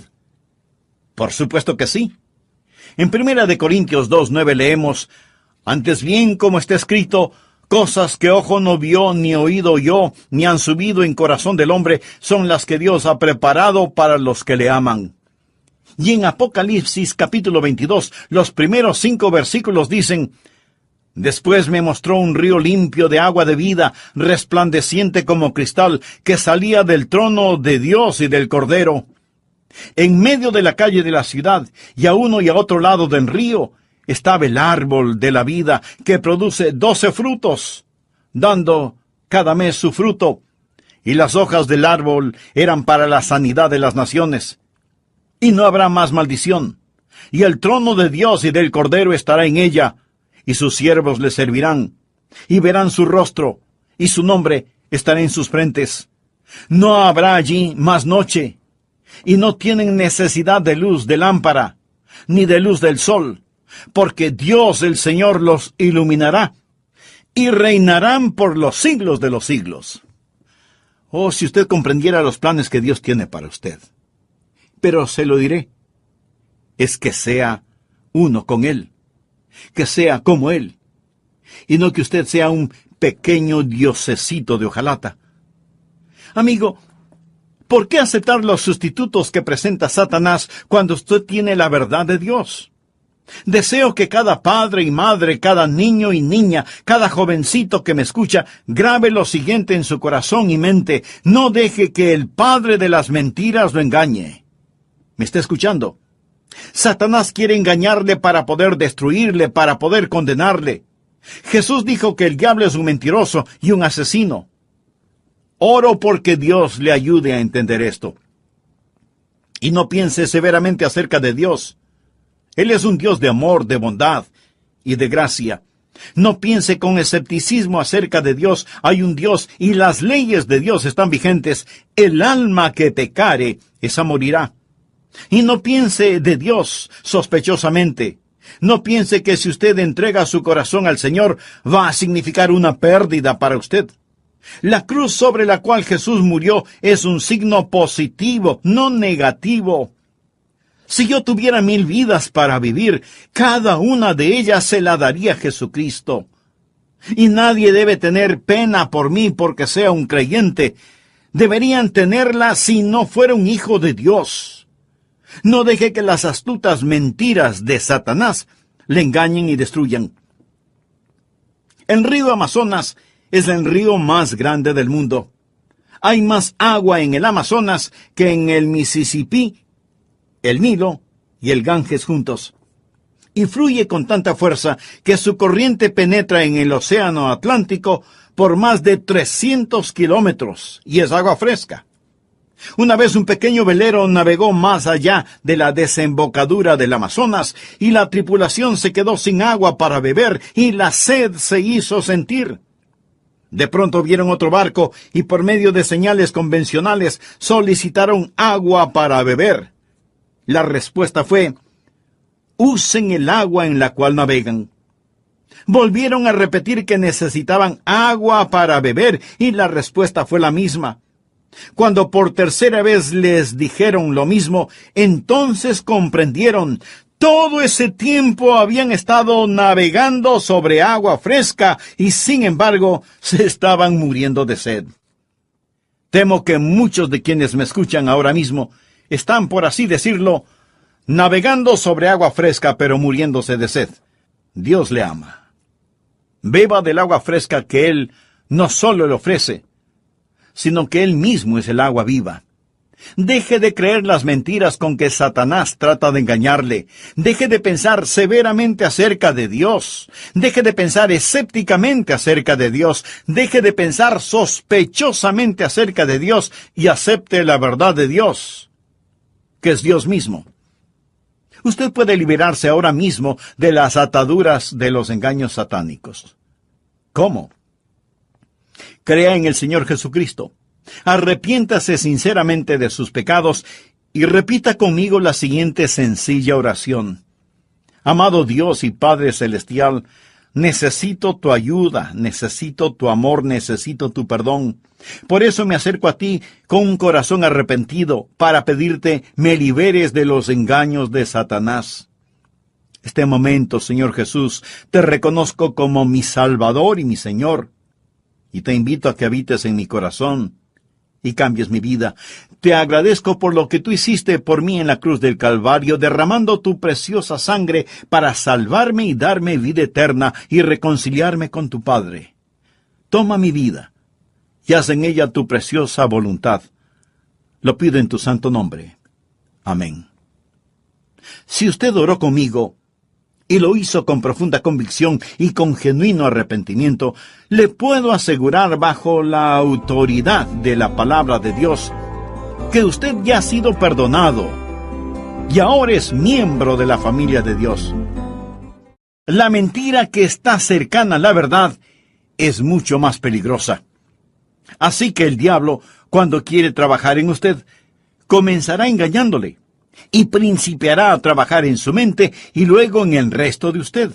Por supuesto que sí. En 1 Corintios 2:9 leemos, antes bien, como está escrito, cosas que ojo no vio, ni oído oyó, ni han subido en corazón del hombre, son las que Dios ha preparado para los que le aman. Y en Apocalipsis capítulo 22, los primeros 5 versículos dicen, después me mostró un río limpio de agua de vida, resplandeciente como cristal, que salía del trono de Dios y del Cordero. En medio de la calle de la ciudad, y a uno y a otro lado del río, estaba el árbol de la vida, que produce 12 frutos, dando cada mes su fruto, y las hojas del árbol eran para la sanidad de las naciones. Y no habrá más maldición, y el trono de Dios y del Cordero estará en ella, y sus siervos le servirán, y verán su rostro, y su nombre estará en sus frentes. No habrá allí más noche, y no tienen necesidad de luz de lámpara, ni de luz del sol, porque Dios el Señor los iluminará, y reinarán por los siglos de los siglos. Oh, si usted comprendiera los planes que Dios tiene para usted. Pero se lo diré, es que sea uno con Él, que sea como Él, y no que usted sea un pequeño diosecito de hojalata. Amigo, ¿por qué aceptar los sustitutos que presenta Satanás cuando usted tiene la verdad de Dios? Deseo que cada padre y madre, cada niño y niña, cada jovencito que me escucha, grabe lo siguiente en su corazón y mente. No deje que el padre de las mentiras lo engañe. ¿Me está escuchando? Satanás quiere engañarle para poder destruirle, para poder condenarle. Jesús dijo que el diablo es un mentiroso y un asesino. Oro porque Dios le ayude a entender esto. Y no piense severamente acerca de Dios. Él es un Dios de amor, de bondad y de gracia. No piense con escepticismo acerca de Dios. Hay un Dios y las leyes de Dios están vigentes. El alma que pecare, esa morirá. Y no piense de Dios sospechosamente. No piense que si usted entrega su corazón al Señor, va a significar una pérdida para usted. La cruz sobre la cual Jesús murió es un signo positivo, no negativo. Si yo tuviera 1000 vidas para vivir, cada una de ellas se la daría Jesucristo. Y nadie debe tener pena por mí porque sea un creyente. Deberían tenerla si no fuera un hijo de Dios. No deje que las astutas mentiras de Satanás le engañen y destruyan. El río Amazonas es el río más grande del mundo. Hay más agua en el Amazonas que en el Mississippi, el Nilo y el Ganges juntos. Y fluye con tanta fuerza que su corriente penetra en el océano Atlántico por más de 300 kilómetros, y es agua fresca. Una vez un pequeño velero navegó más allá de la desembocadura del Amazonas, y la tripulación se quedó sin agua para beber, y la sed se hizo sentir. De pronto vieron otro barco, y por medio de señales convencionales solicitaron agua para beber. La respuesta fue: usen el agua en la cual navegan. Volvieron a repetir que necesitaban agua para beber, y la respuesta fue la misma. Cuando por tercera vez les dijeron lo mismo, entonces comprendieron. Todo ese tiempo habían estado navegando sobre agua fresca y sin embargo se estaban muriendo de sed. Temo que muchos de quienes me escuchan ahora mismo están, por así decirlo, navegando sobre agua fresca pero muriéndose de sed. Dios le ama. Beba del agua fresca que Él no solo le ofrece, sino que Él mismo es el agua viva. Deje de creer las mentiras con que Satanás trata de engañarle. Deje de pensar severamente acerca de Dios. Deje de pensar escépticamente acerca de Dios. Deje de pensar sospechosamente acerca de Dios y acepte la verdad de Dios, que es Dios mismo. Usted puede liberarse ahora mismo de las ataduras de los engaños satánicos. ¿Cómo? Crea en el Señor Jesucristo. Arrepiéntase sinceramente de sus pecados y repita conmigo la siguiente sencilla oración. Amado Dios y Padre Celestial, necesito tu ayuda, necesito tu amor, necesito tu perdón. Por eso me acerco a ti con un corazón arrepentido para pedirte me liberes de los engaños de Satanás. Este momento, Señor Jesús, te reconozco como mi Salvador y mi Señor, y te invito a que habites en mi corazón y cambies mi vida. Te agradezco por lo que tú hiciste por mí en la cruz del Calvario, derramando tu preciosa sangre para salvarme y darme vida eterna y reconciliarme con tu Padre. Toma mi vida y haz en ella tu preciosa voluntad. Lo pido en tu santo nombre. Amén. Si usted oró conmigo y lo hizo con profunda convicción y con genuino arrepentimiento, le puedo asegurar bajo la autoridad de la palabra de Dios que usted ya ha sido perdonado y ahora es miembro de la familia de Dios. La mentira que está cercana a la verdad es mucho más peligrosa. Así que el diablo, cuando quiere trabajar en usted, comenzará engañándole y principiará a trabajar en su mente y luego en el resto de usted.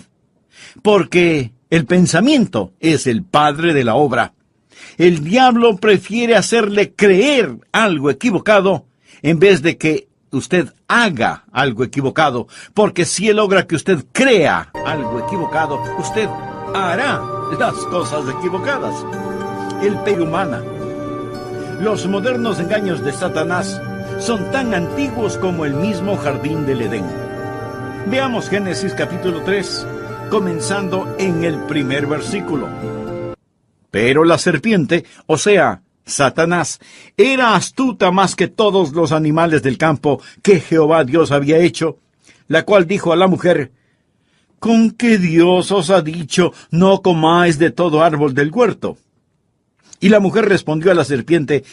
Porque el pensamiento es el padre de la obra. El diablo prefiere hacerle creer algo equivocado en vez de que usted haga algo equivocado. Porque si él logra que usted crea algo equivocado, usted hará las cosas equivocadas. El pecado humano. Los modernos engaños de Satanás son tan antiguos como el mismo jardín del Edén. Veamos Génesis capítulo 3, comenzando en el primer versículo. Pero la serpiente, o sea, Satanás, era astuta más que todos los animales del campo que Jehová Dios había hecho, la cual dijo a la mujer: ¿con qué Dios os ha dicho, no comáis de todo árbol del huerto? Y la mujer respondió a la serpiente: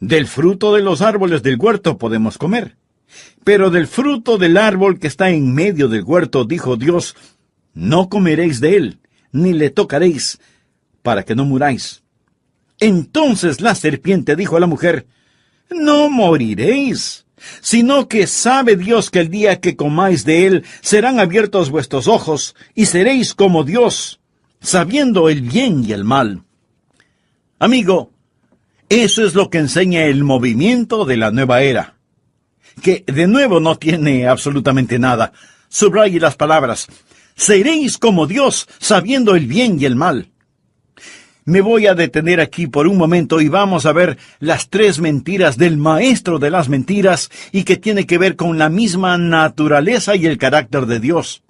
del fruto de los árboles del huerto podemos comer. Pero del fruto del árbol que está en medio del huerto, dijo Dios: no comeréis de él, ni le tocaréis, para que no muráis. Entonces la serpiente dijo a la mujer: no moriréis, sino que sabe Dios que el día que comáis de él serán abiertos vuestros ojos, y seréis como Dios, sabiendo el bien y el mal. Amigo, eso es lo que enseña el movimiento de la nueva era, que de nuevo no tiene absolutamente nada. Subraye las palabras: seréis como Dios, sabiendo el bien y el mal. Me voy a detener aquí por un momento y vamos a ver las 3 mentiras del maestro de las mentiras, y que tiene que ver con la misma naturaleza y el carácter de Dios.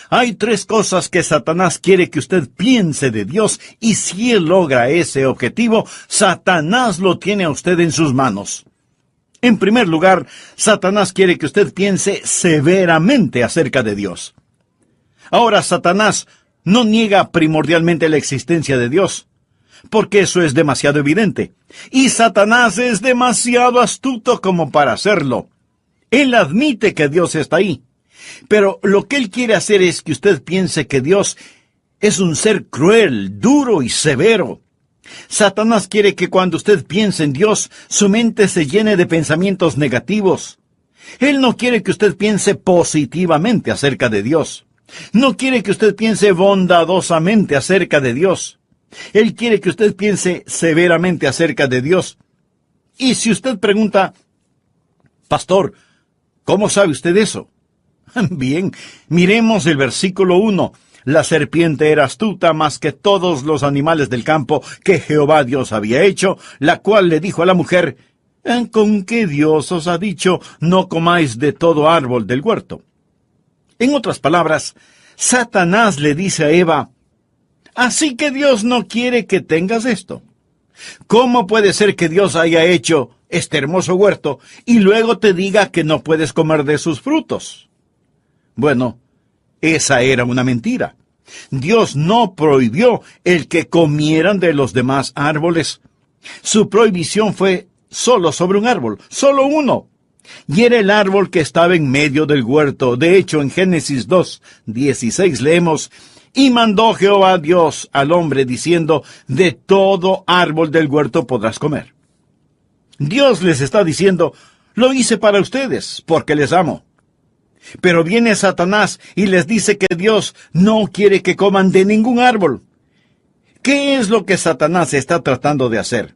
Hay 3 cosas que Satanás quiere que usted piense de Dios, y si él logra ese objetivo, Satanás lo tiene a usted en sus manos. En primer lugar, Satanás quiere que usted piense severamente acerca de Dios. Ahora, Satanás no niega primordialmente la existencia de Dios, porque eso es demasiado evidente. Y Satanás es demasiado astuto como para hacerlo. Él admite que Dios está ahí. Pero lo que él quiere hacer es que usted piense que Dios es un ser cruel, duro y severo. Satanás quiere que cuando usted piense en Dios, su mente se llene de pensamientos negativos. Él no quiere que usted piense positivamente acerca de Dios. No quiere que usted piense bondadosamente acerca de Dios. Él quiere que usted piense severamente acerca de Dios. Y si usted pregunta: pastor, ¿cómo sabe usted eso? Bien, miremos el versículo 1. La serpiente era astuta más que todos los animales del campo que Jehová Dios había hecho, la cual le dijo a la mujer: ¿con qué Dios os ha dicho, no comáis de todo árbol del huerto? En otras palabras, Satanás le dice a Eva: así que Dios no quiere que tengas esto. ¿Cómo puede ser que Dios haya hecho este hermoso huerto y luego te diga que no puedes comer de sus frutos? Bueno, esa era una mentira. Dios no prohibió el que comieran de los demás árboles. Su prohibición fue solo sobre un árbol, solo uno. Y era el árbol que estaba en medio del huerto. De hecho, en Génesis 2:16 leemos: y mandó Jehová Dios al hombre diciendo: de todo árbol del huerto podrás comer. Dios les está diciendo: lo hice para ustedes, porque les amo. Pero viene Satanás y les dice que Dios no quiere que coman de ningún árbol. ¿Qué es lo que Satanás está tratando de hacer?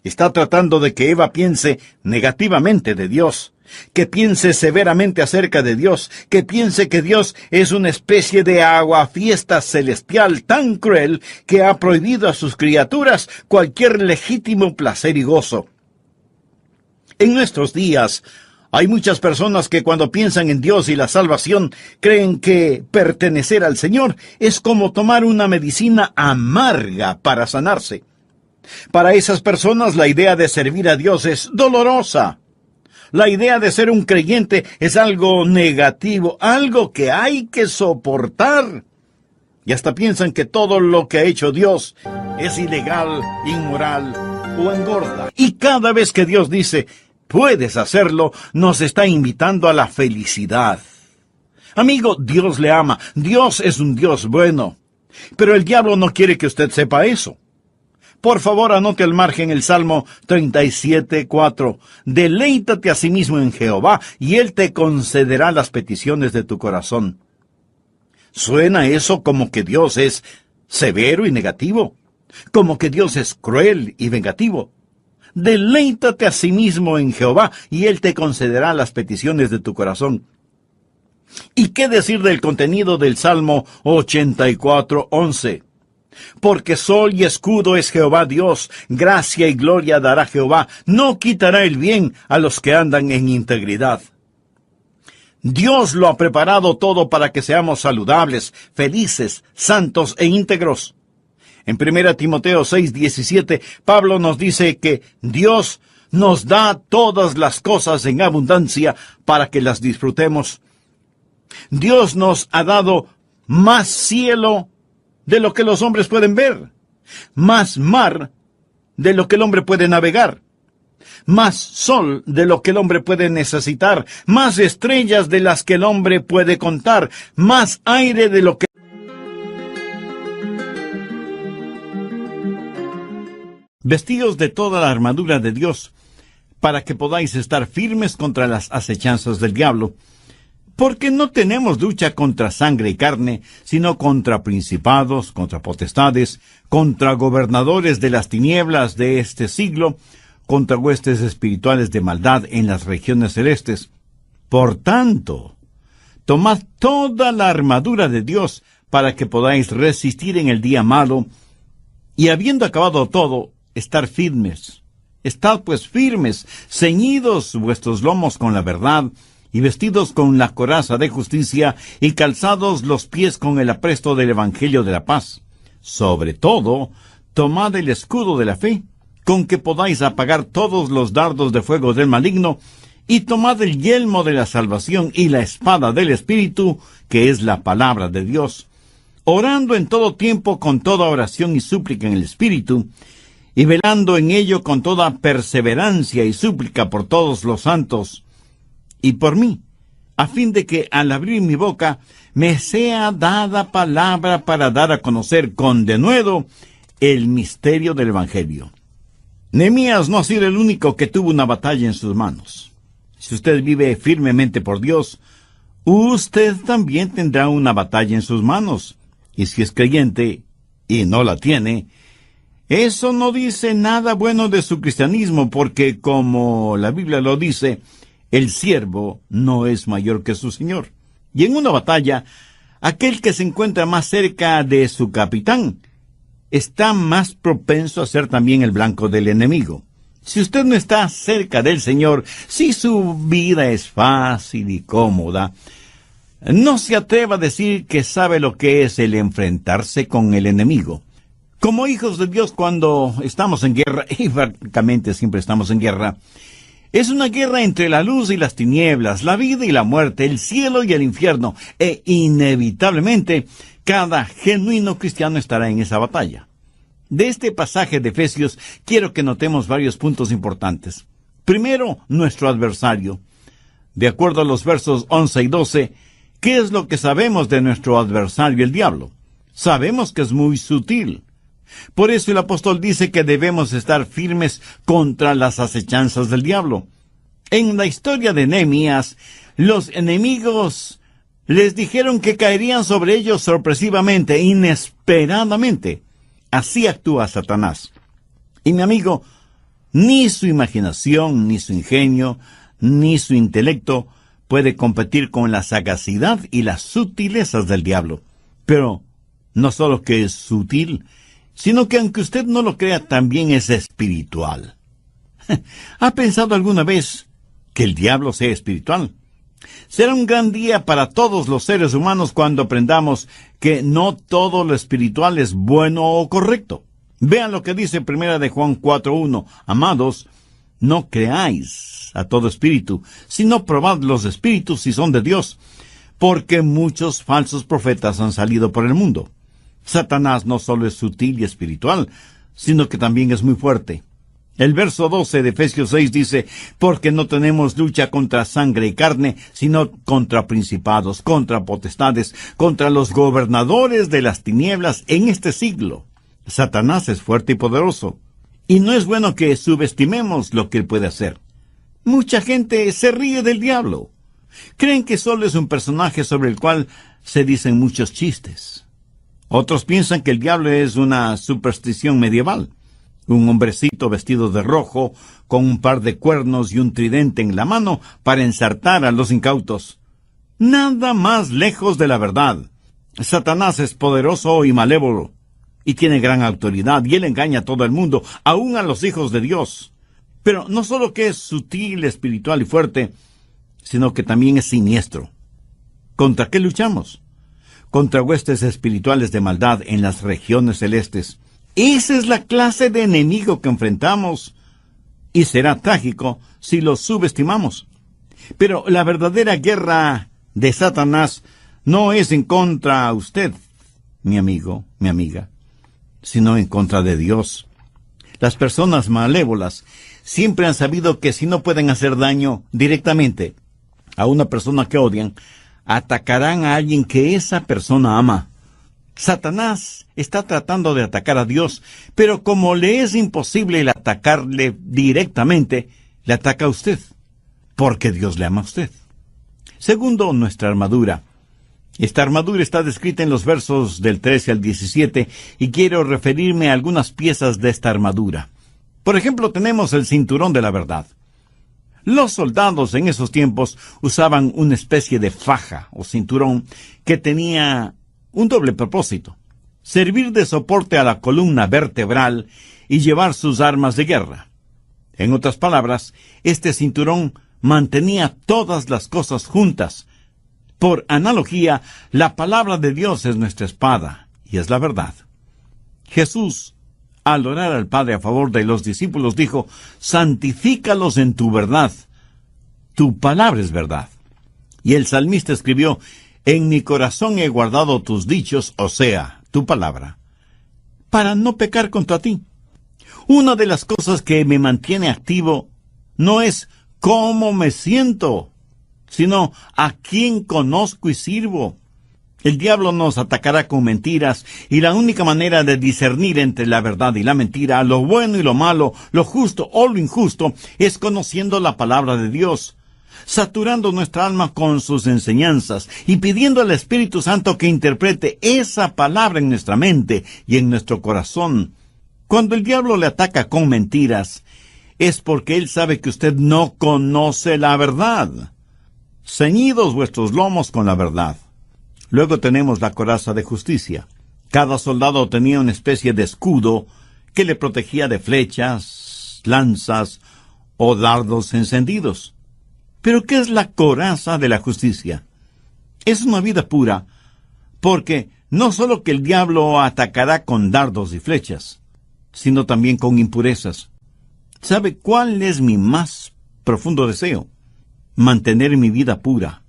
Está tratando de que Eva piense negativamente de Dios, que piense severamente acerca de Dios, que piense que Dios es una especie de aguafiesta celestial tan cruel que ha prohibido a sus criaturas cualquier legítimo placer y gozo. En nuestros días, hay muchas personas que cuando piensan en Dios y la salvación, creen que pertenecer al Señor es como tomar una medicina amarga para sanarse. Para esas personas, la idea de servir a Dios es dolorosa. La idea de ser un creyente es algo negativo, algo que hay que soportar. Y hasta piensan que todo lo que ha hecho Dios es ilegal, inmoral o engorda. Y cada vez que Dios dice: puedes hacerlo, nos está invitando a la felicidad. Amigo, Dios le ama. Dios es un Dios bueno. Pero el diablo no quiere que usted sepa eso. Por favor, anote al margen el Salmo 37:4. Deleítate a sí mismo en Jehová, y Él te concederá las peticiones de tu corazón. ¿Suena eso como que Dios es severo y negativo? ¿Como que Dios es cruel y vengativo? Deleítate a sí mismo en Jehová, y Él te concederá las peticiones de tu corazón. ¿Y qué decir del contenido del Salmo 84:11? Porque sol y escudo es Jehová Dios, gracia y gloria dará Jehová, no quitará el bien a los que andan en integridad. Dios lo ha preparado todo para que seamos saludables, felices, santos e íntegros. En 1 Timoteo 6:17, Pablo nos dice que Dios nos da todas las cosas en abundancia para que las disfrutemos. Dios nos ha dado más cielo de lo que los hombres pueden ver, más mar de lo que el hombre puede navegar, más sol de lo que el hombre puede necesitar, más estrellas de las que el hombre puede contar, más aire de lo que... Vestidos de toda la armadura de Dios, para que podáis estar firmes contra las acechanzas del diablo, porque no tenemos lucha contra sangre y carne, sino contra principados, contra potestades, contra gobernadores de las tinieblas de este siglo, contra huestes espirituales de maldad en las regiones celestes. Por tanto, tomad toda la armadura de Dios para que podáis resistir en el día malo, y habiendo acabado todo, estar firmes. Estad pues firmes, ceñidos vuestros lomos con la verdad, y vestidos con la coraza de justicia, y calzados los pies con el apresto del Evangelio de la paz. Sobre todo, tomad el escudo de la fe, con que podáis apagar todos los dardos de fuego del maligno, y tomad el yelmo de la salvación y la espada del Espíritu, que es la palabra de Dios, orando en todo tiempo con toda oración y súplica en el Espíritu, y velando en ello con toda perseverancia y súplica por todos los santos, y por mí, a fin de que al abrir mi boca me sea dada palabra para dar a conocer con denuedo el misterio del Evangelio. Nehemías no ha sido el único que tuvo una batalla en sus manos. Si usted vive firmemente por Dios, usted también tendrá una batalla en sus manos. Y si es creyente y no la tiene, eso no dice nada bueno de su cristianismo, porque como la Biblia lo dice, el siervo no es mayor que su señor. Y en una batalla, aquel que se encuentra más cerca de su capitán está más propenso a ser también el blanco del enemigo. Si usted no está cerca del Señor, si su vida es fácil y cómoda, no se atreva a decir que sabe lo que es el enfrentarse con el enemigo. Como hijos de Dios, cuando estamos en guerra, y francamente siempre estamos en guerra, es una guerra entre la luz y las tinieblas, la vida y la muerte, el cielo y el infierno, e inevitablemente cada genuino cristiano estará en esa batalla. De este pasaje de Efesios quiero que notemos varios puntos importantes. Primero, nuestro adversario. De acuerdo a los versos 11 y 12, ¿qué es lo que sabemos de nuestro adversario, el diablo? Sabemos que es muy sutil. Por eso el apóstol dice que debemos estar firmes contra las acechanzas del diablo. En la historia de Nehemías, los enemigos les dijeron que caerían sobre ellos sorpresivamente, inesperadamente. Así actúa Satanás. Y mi amigo, ni su imaginación, ni su ingenio, ni su intelecto puede competir con la sagacidad y las sutilezas del diablo. Pero no solo que es sutil, sino que aunque usted no lo crea, también es espiritual. ¿Ha pensado alguna vez que el diablo sea espiritual? Será un gran día para todos los seres humanos cuando aprendamos que no todo lo espiritual es bueno o correcto. Vean lo que dice 1 de Juan 4:1. Amados, no creáis a todo espíritu, sino probad los espíritus si son de Dios, porque muchos falsos profetas han salido por el mundo. Satanás no solo es sutil y espiritual, sino que también es muy fuerte. El verso 12 de Efesios 6 dice, porque no tenemos lucha contra sangre y carne, sino contra principados, contra potestades, contra los gobernadores de las tinieblas en este siglo. Satanás es fuerte y poderoso, y no es bueno que subestimemos lo que él puede hacer. Mucha gente se ríe del diablo. Creen que solo es un personaje sobre el cual se dicen muchos chistes. Otros piensan que el diablo es una superstición medieval. Un hombrecito vestido de rojo, con un par de cuernos y un tridente en la mano para ensartar a los incautos. Nada más lejos de la verdad. Satanás es poderoso y malévolo, y tiene gran autoridad, y él engaña a todo el mundo, aun a los hijos de Dios. Pero no solo que es sutil, espiritual y fuerte, sino que también es siniestro. ¿Contra qué luchamos? Contra huestes espirituales de maldad en las regiones celestes. Esa es la clase de enemigo que enfrentamos, y será trágico si lo subestimamos. Pero la verdadera guerra de Satanás no es en contra de usted, mi amigo, mi amiga, sino en contra de Dios. Las personas malévolas siempre han sabido que si no pueden hacer daño directamente a una persona que odian, atacarán a alguien que esa persona ama. Satanás está tratando de atacar a Dios, pero como le es imposible el atacarle directamente, le ataca a usted, porque Dios le ama a usted. Segundo, nuestra armadura. Esta armadura está descrita en los versos del 13 al 17, y quiero referirme a algunas piezas de esta armadura. Por ejemplo, tenemos el cinturón de la verdad. Los soldados en esos tiempos usaban una especie de faja o cinturón que tenía un doble propósito: servir de soporte a la columna vertebral y llevar sus armas de guerra. En otras palabras, este cinturón mantenía todas las cosas juntas. Por analogía, la palabra de Dios es nuestra espada, y es la verdad. Jesús, al orar al Padre a favor de los discípulos, dijo: santifícalos en tu verdad. Tu palabra es verdad. Y el salmista escribió: en mi corazón he guardado tus dichos, o sea, tu palabra, para no pecar contra ti. Una de las cosas que me mantiene activo no es cómo me siento, sino a quién conozco y sirvo. El diablo nos atacará con mentiras, y la única manera de discernir entre la verdad y la mentira, lo bueno y lo malo, lo justo o lo injusto, es conociendo la palabra de Dios, saturando nuestra alma con sus enseñanzas y pidiendo al Espíritu Santo que interprete esa palabra en nuestra mente y en nuestro corazón. Cuando el diablo le ataca con mentiras, es porque él sabe que usted no conoce la verdad. Ceñidos vuestros lomos con la verdad. Luego tenemos la coraza de justicia. Cada soldado tenía una especie de escudo que le protegía de flechas, lanzas o dardos encendidos. ¿Pero qué es la coraza de la justicia? Es una vida pura, porque no solo que el diablo atacará con dardos y flechas, sino también con impurezas. ¿Sabe cuál es mi más profundo deseo? Mantener mi vida pura.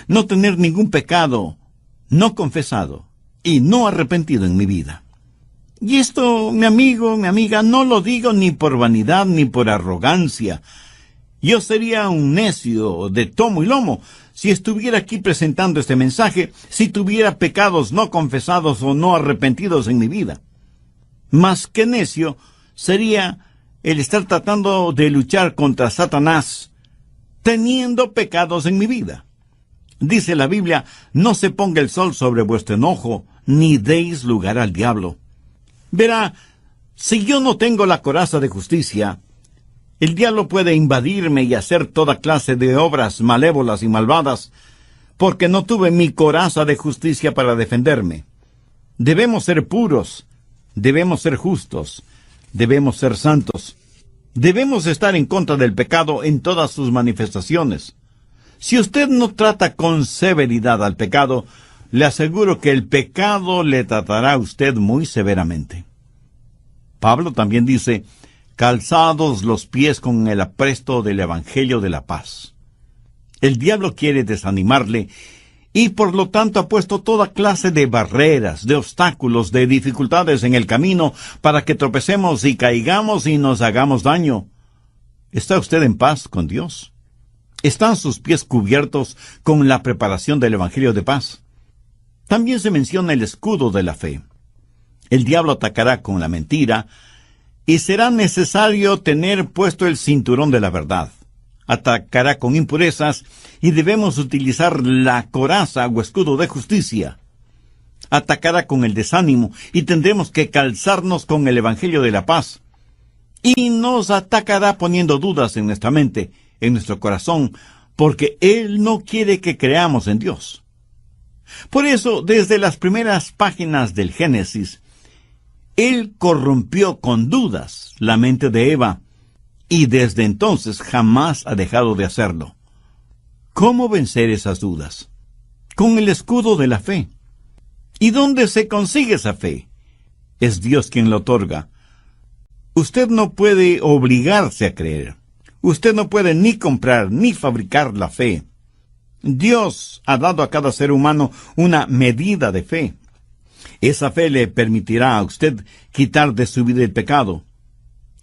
No tener ningún pecado no confesado y no arrepentido en mi vida. Y esto, mi amigo, mi amiga, no lo digo ni por vanidad ni por arrogancia. Yo sería un necio de tomo y lomo si estuviera aquí presentando este mensaje, si tuviera pecados no confesados o no arrepentidos en mi vida. Más que necio sería el estar tratando de luchar contra Satanás, teniendo pecados en mi vida. Dice la Biblia: no se ponga el sol sobre vuestro enojo, ni deis lugar al diablo. Verá, si yo no tengo la coraza de justicia, el diablo puede invadirme y hacer toda clase de obras malévolas y malvadas, porque no tuve mi coraza de justicia para defenderme. Debemos ser puros, debemos ser justos, debemos ser santos. Debemos estar en contra del pecado en todas sus manifestaciones. Si usted no trata con severidad al pecado, le aseguro que el pecado le tratará a usted muy severamente. Pablo también dice: calzados los pies con el apresto del Evangelio de la paz. El diablo quiere desanimarle y por lo tanto ha puesto toda clase de barreras, de obstáculos, de dificultades en el camino para que tropecemos y caigamos y nos hagamos daño. ¿Está usted en paz con Dios? ¿Están sus pies cubiertos con la preparación del Evangelio de paz? También se menciona el escudo de la fe. El diablo atacará con la mentira y será necesario tener puesto el cinturón de la verdad. Atacará con impurezas y debemos utilizar la coraza o escudo de justicia. Atacará con el desánimo y tendremos que calzarnos con el evangelio de la paz. Y nos atacará poniendo dudas en nuestra mente, en nuestro corazón, porque Él no quiere que creamos en Dios. Por eso, desde las primeras páginas del Génesis, Él corrompió con dudas la mente de Eva, y desde entonces jamás ha dejado de hacerlo. ¿Cómo vencer esas dudas? Con el escudo de la fe. ¿Y dónde se consigue esa fe? Es Dios quien la otorga. Usted no puede obligarse a creer. Usted no puede ni comprar ni fabricar la fe. Dios ha dado a cada ser humano una medida de fe. Esa fe le permitirá a usted quitar de su vida el pecado.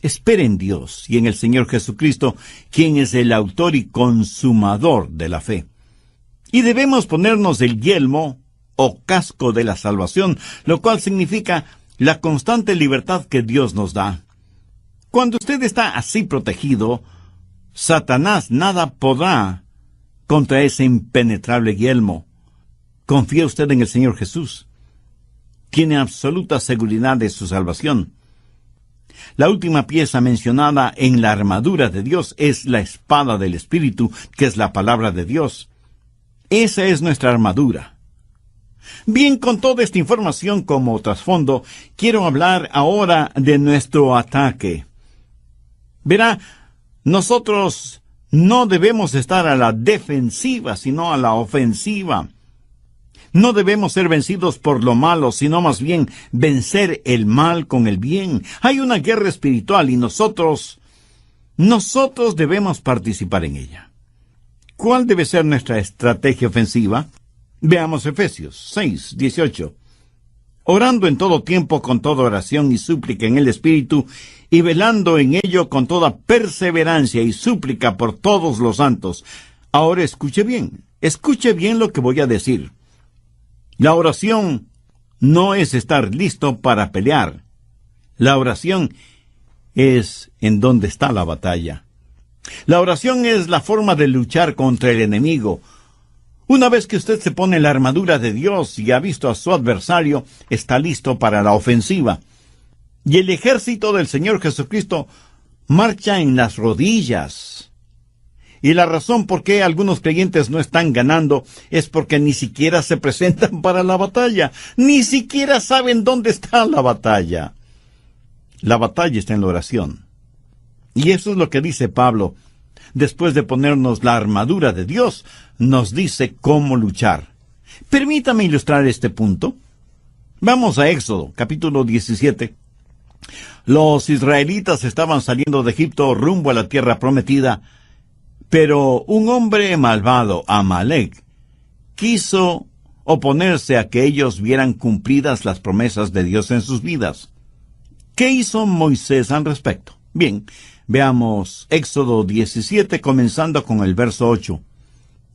Espere en Dios y en el Señor Jesucristo, quien es el autor y consumador de la fe. Y debemos ponernos el yelmo o casco de la salvación, lo cual significa la constante libertad que Dios nos da. Cuando usted está así protegido, Satanás nada podrá contra ese impenetrable yelmo. ¿Confía usted en el Señor Jesús? Tiene absoluta seguridad de su salvación. La última pieza mencionada en la armadura de Dios es la espada del Espíritu, que es la palabra de Dios. Esa es nuestra armadura. Bien, con toda esta información como trasfondo, quiero hablar ahora de nuestro ataque. Verá, nosotros no debemos estar a la defensiva, sino a la ofensiva. No debemos ser vencidos por lo malo, sino más bien vencer el mal con el bien. Hay una guerra espiritual y nosotros debemos participar en ella. ¿Cuál debe ser nuestra estrategia ofensiva? Veamos Efesios 6:18. Orando en todo tiempo con toda oración y súplica en el Espíritu, y velando en ello con toda perseverancia y súplica por todos los santos. Ahora escuche bien lo que voy a decir. La oración no es estar listo para pelear. La oración es en donde está la batalla. La oración es la forma de luchar contra el enemigo. Una vez que usted se pone la armadura de Dios y ha visto a su adversario, está listo para la ofensiva. Y el ejército del Señor Jesucristo marcha en las rodillas. Y la razón por qué algunos creyentes no están ganando es porque ni siquiera se presentan para la batalla. Ni siquiera saben dónde está la batalla. La batalla está en la oración. Y eso es lo que dice Pablo. Después de ponernos la armadura de Dios, nos dice cómo luchar. Permítame ilustrar este punto. Vamos a Éxodo, capítulo 17. Los israelitas estaban saliendo de Egipto rumbo a la tierra prometida, pero un hombre malvado, Amalek, quiso oponerse a que ellos vieran cumplidas las promesas de Dios en sus vidas. ¿Qué hizo Moisés al respecto? Bien, veamos Éxodo 17, comenzando con el verso 8.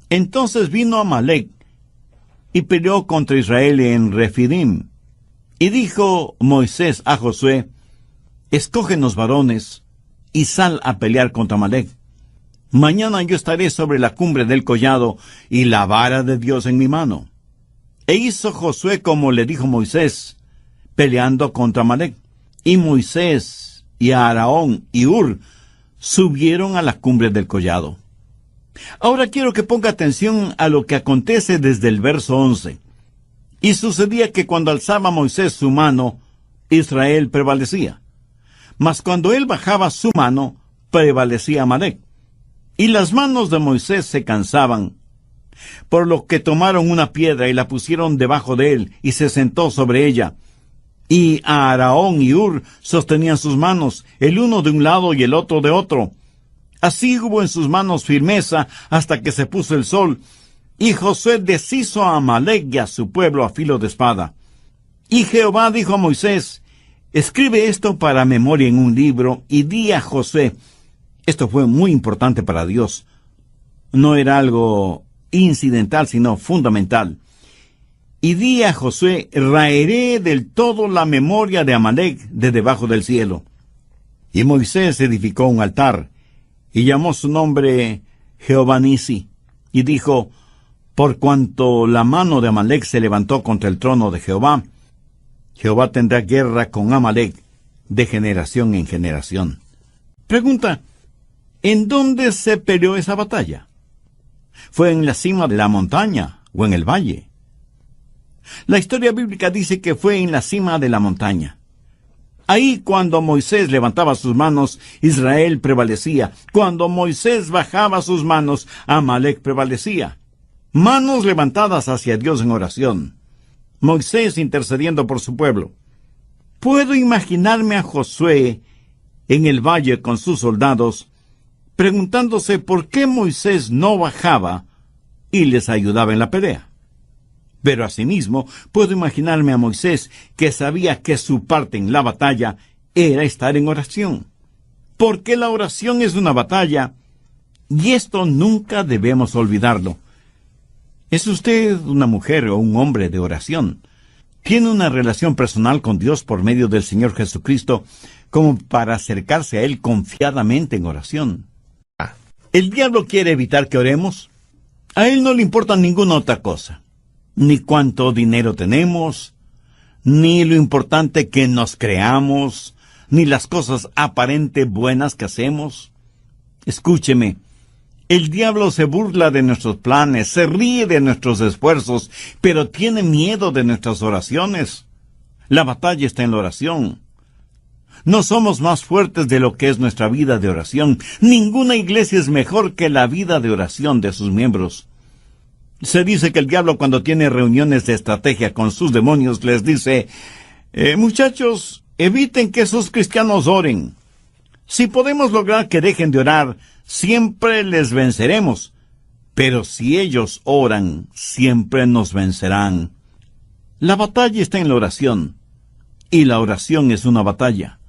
Entonces vino Amalek y peleó contra Israel en Refidim. Y dijo Moisés a Josué: escógenos varones y sal a pelear contra Amalek. Mañana yo estaré sobre la cumbre del collado y la vara de Dios en mi mano. E hizo Josué como le dijo Moisés, peleando contra Amalek. Y Moisés y Aarón y Hur subieron a la cumbre del collado. Ahora quiero que ponga atención a lo que acontece desde el verso 11. Y sucedía que cuando alzaba Moisés su mano, Israel prevalecía. Mas cuando él bajaba su mano, prevalecía Amalek. Y las manos de Moisés se cansaban, por lo que tomaron una piedra y la pusieron debajo de él, y se sentó sobre ella. Y Aarón y Hur sostenían sus manos, el uno de un lado y el otro de otro. Así hubo en sus manos firmeza hasta que se puso el sol, y Josué deshizo a Amalek y a su pueblo a filo de espada. Y Jehová dijo a Moisés: escribe esto para memoria en un libro, y di a Josué. Esto fue muy importante para Dios. No era algo incidental, sino fundamental. y di a Josué: raeré del todo la memoria de Amalec de debajo del cielo. Y Moisés edificó un altar, y llamó su nombre Jehová Nisi, y dijo: por cuanto la mano de Amalec se levantó contra el trono de Jehová, Jehová tendrá guerra con Amalec de generación en generación. Pregunta: ¿en dónde se peleó esa batalla? ¿Fue en la cima de la montaña o en el valle? La historia bíblica dice que fue en la cima de la montaña. Ahí, cuando Moisés levantaba sus manos, Israel prevalecía. Cuando Moisés bajaba sus manos, Amalec prevalecía. Manos levantadas hacia Dios en oración. Moisés intercediendo por su pueblo. Puedo imaginarme a Josué en el valle con sus soldados, preguntándose por qué Moisés no bajaba y les ayudaba en la pelea. Pero asimismo, puedo imaginarme a Moisés, que sabía que su parte en la batalla era estar en oración. Porque la oración es una batalla, y esto nunca debemos olvidarlo. ¿Es usted una mujer o un hombre de oración? ¿Tiene una relación personal con Dios por medio del Señor Jesucristo, como para acercarse a Él confiadamente en oración? ¿El diablo quiere evitar que oremos? A él no le importa ninguna otra cosa. Ni cuánto dinero tenemos, ni lo importante que nos creamos, ni las cosas aparentes buenas que hacemos. Escúcheme, el diablo se burla de nuestros planes, se ríe de nuestros esfuerzos, pero tiene miedo de nuestras oraciones. La batalla está en la oración. No somos más fuertes de lo que es nuestra vida de oración. Ninguna iglesia es mejor que la vida de oración de sus miembros. Se dice que el diablo, cuando tiene reuniones de estrategia con sus demonios, les dice: muchachos, eviten que esos cristianos oren. Si podemos lograr que dejen de orar, siempre les venceremos. Pero si ellos oran, siempre nos vencerán. La batalla está en la oración, y la oración es una batalla.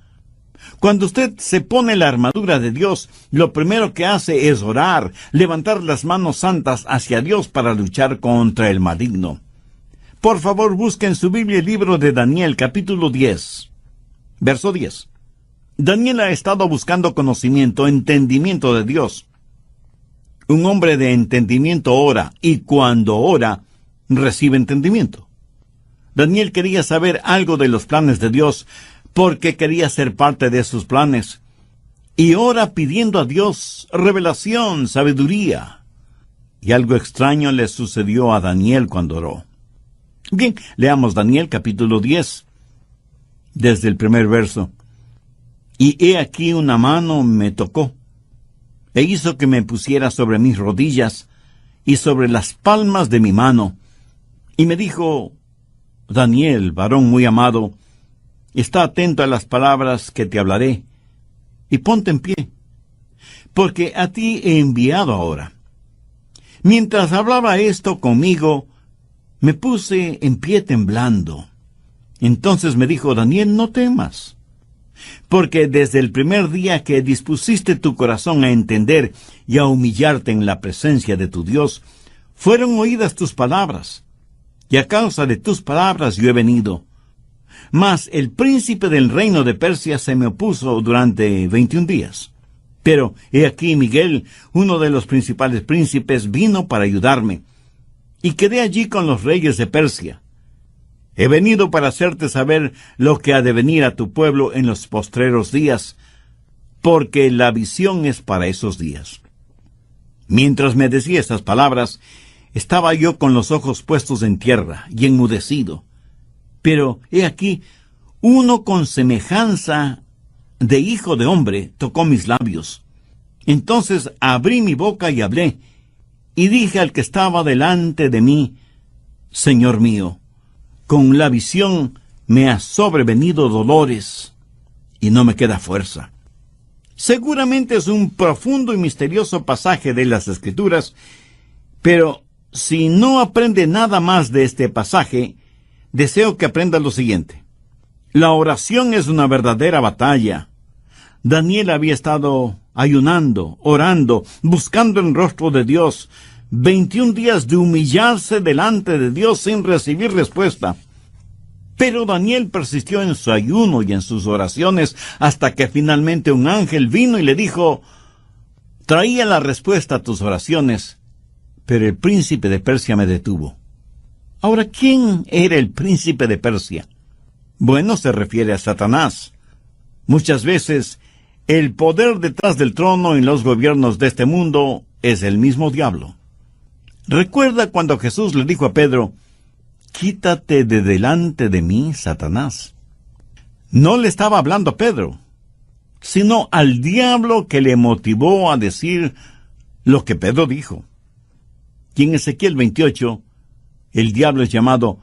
Cuando usted se pone la armadura de Dios, lo primero que hace es orar, levantar las manos santas hacia Dios para luchar contra el maligno. Por favor, busque en su Biblia el libro de Daniel, capítulo 10, verso 10. Daniel ha estado buscando conocimiento, entendimiento de Dios. Un hombre de entendimiento ora, y cuando ora, recibe entendimiento. Daniel quería saber algo de los planes de Dios, porque quería ser parte de sus planes, y ora pidiendo a Dios revelación, sabiduría. Y algo extraño le sucedió a Daniel cuando oró. Bien, leamos Daniel capítulo 10, desde el primer verso. Y he aquí una mano me tocó, e hizo que me pusiera sobre mis rodillas, y sobre las palmas de mi mano, y me dijo: Daniel, varón muy amado, está atento a las palabras que te hablaré, y ponte en pie, porque a ti he enviado ahora. Mientras hablaba esto conmigo, me puse en pie temblando. Entonces me dijo: Daniel, no temas, porque desde el primer día que dispusiste tu corazón a entender y a humillarte en la presencia de tu Dios, fueron oídas tus palabras, y a causa de tus palabras yo he venido. Mas el príncipe del reino de Persia se me opuso durante 21 días. Pero he aquí Miguel, uno de los principales príncipes, vino para ayudarme, y quedé allí con los reyes de Persia. He venido para hacerte saber lo que ha de venir a tu pueblo en los postreros días, porque la visión es para esos días. Mientras me decía estas palabras, estaba yo con los ojos puestos en tierra y enmudecido. Pero he aquí, uno con semejanza de hijo de hombre tocó mis labios. Entonces abrí mi boca y hablé, y dije al que estaba delante de mí: Señor mío, con la visión me ha sobrevenido dolores, y no me queda fuerza. Seguramente es un profundo y misterioso pasaje de las Escrituras, pero si no aprende nada más de este pasaje, deseo que aprenda lo siguiente. La oración es una verdadera batalla. Daniel había estado ayunando, orando, buscando el rostro de Dios, 21 días de humillarse delante de Dios sin recibir respuesta. Pero Daniel persistió en su ayuno y en sus oraciones hasta que finalmente un ángel vino y le dijo: traía la respuesta a tus oraciones, pero el príncipe de Persia me detuvo. Ahora, ¿quién era el príncipe de Persia? Bueno, se refiere a Satanás. Muchas veces, el poder detrás del trono en los gobiernos de este mundo es el mismo diablo. Recuerda cuando Jesús le dijo a Pedro: quítate de delante de mí, Satanás. No le estaba hablando a Pedro, sino al diablo que le motivó a decir lo que Pedro dijo. Y en Ezequiel 28, el diablo es llamado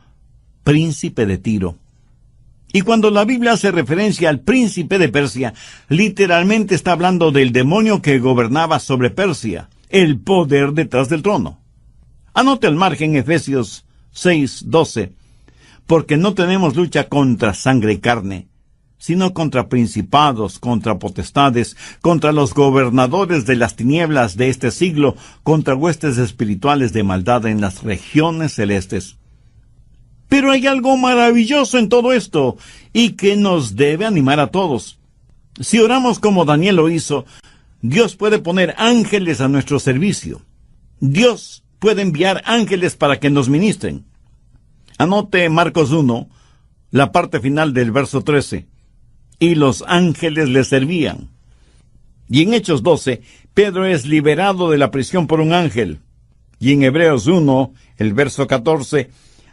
príncipe de Tiro. Y cuando la Biblia hace referencia al príncipe de Persia, literalmente está hablando del demonio que gobernaba sobre Persia, el poder detrás del trono. Anote al margen Efesios 6:12, porque no tenemos lucha contra sangre y carne, sino contra principados, contra potestades, contra los gobernadores de las tinieblas de este siglo, contra huestes espirituales de maldad en las regiones celestes. Pero hay algo maravilloso en todo esto, y que nos debe animar a todos. Si oramos como Daniel lo hizo, Dios puede poner ángeles a nuestro servicio. Dios puede enviar ángeles para que nos ministren. Anote Marcos 1, la parte final del verso 13. Y los ángeles le servían. Y en Hechos 12, Pedro es liberado de la prisión por un ángel. Y en Hebreos 1, el verso 14,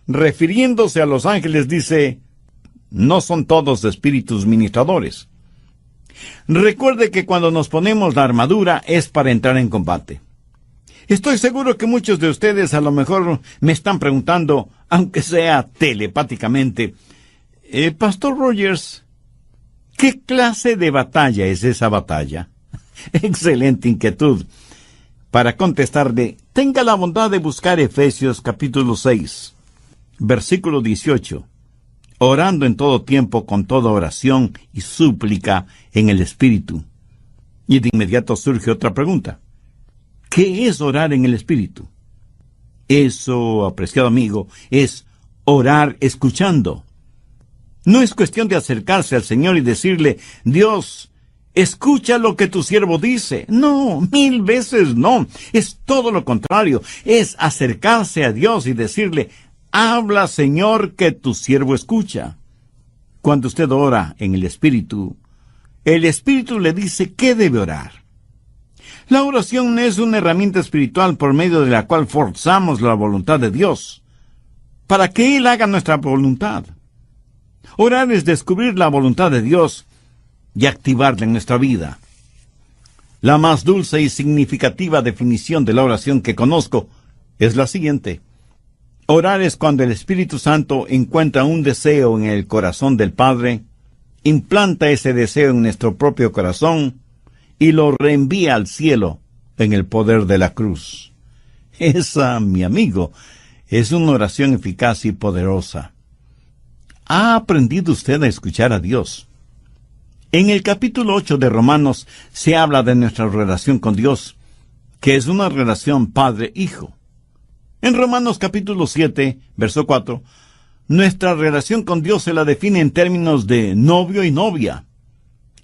refiriéndose a los ángeles, dice: no son todos espíritus ministradores. Recuerde que cuando nos ponemos la armadura es para entrar en combate. Estoy seguro que muchos de ustedes a lo mejor me están preguntando, aunque sea telepáticamente: Pastor Rogers, ¿qué clase de batalla es esa batalla? Excelente inquietud. Para contestarle, tenga la bondad de buscar Efesios capítulo 6, versículo 18. Orando en todo tiempo con toda oración y súplica en el Espíritu. Y de inmediato surge otra pregunta: ¿qué es orar en el Espíritu? Eso, apreciado amigo, es orar escuchando. No es cuestión de acercarse al Señor y decirle: Dios, escucha lo que tu siervo dice. No, 1000 veces no. Es todo lo contrario. Es acercarse a Dios y decirle: habla, Señor, que tu siervo escucha. Cuando usted ora en el Espíritu le dice qué debe orar. La oración es una herramienta espiritual por medio de la cual forzamos la voluntad de Dios, para que Él haga nuestra voluntad. Orar es descubrir la voluntad de Dios y activarla en nuestra vida. La más dulce y significativa definición de la oración que conozco es la siguiente: orar es cuando el Espíritu Santo encuentra un deseo en el corazón del Padre, implanta ese deseo en nuestro propio corazón y lo reenvía al cielo en el poder de la cruz. Esa, mi amigo, es una oración eficaz y poderosa. ¿Ha aprendido usted a escuchar a Dios? En el capítulo 8 de Romanos se habla de nuestra relación con Dios, que es una relación padre-hijo. En Romanos capítulo 7, verso 4, nuestra relación con Dios se la define en términos de novio y novia.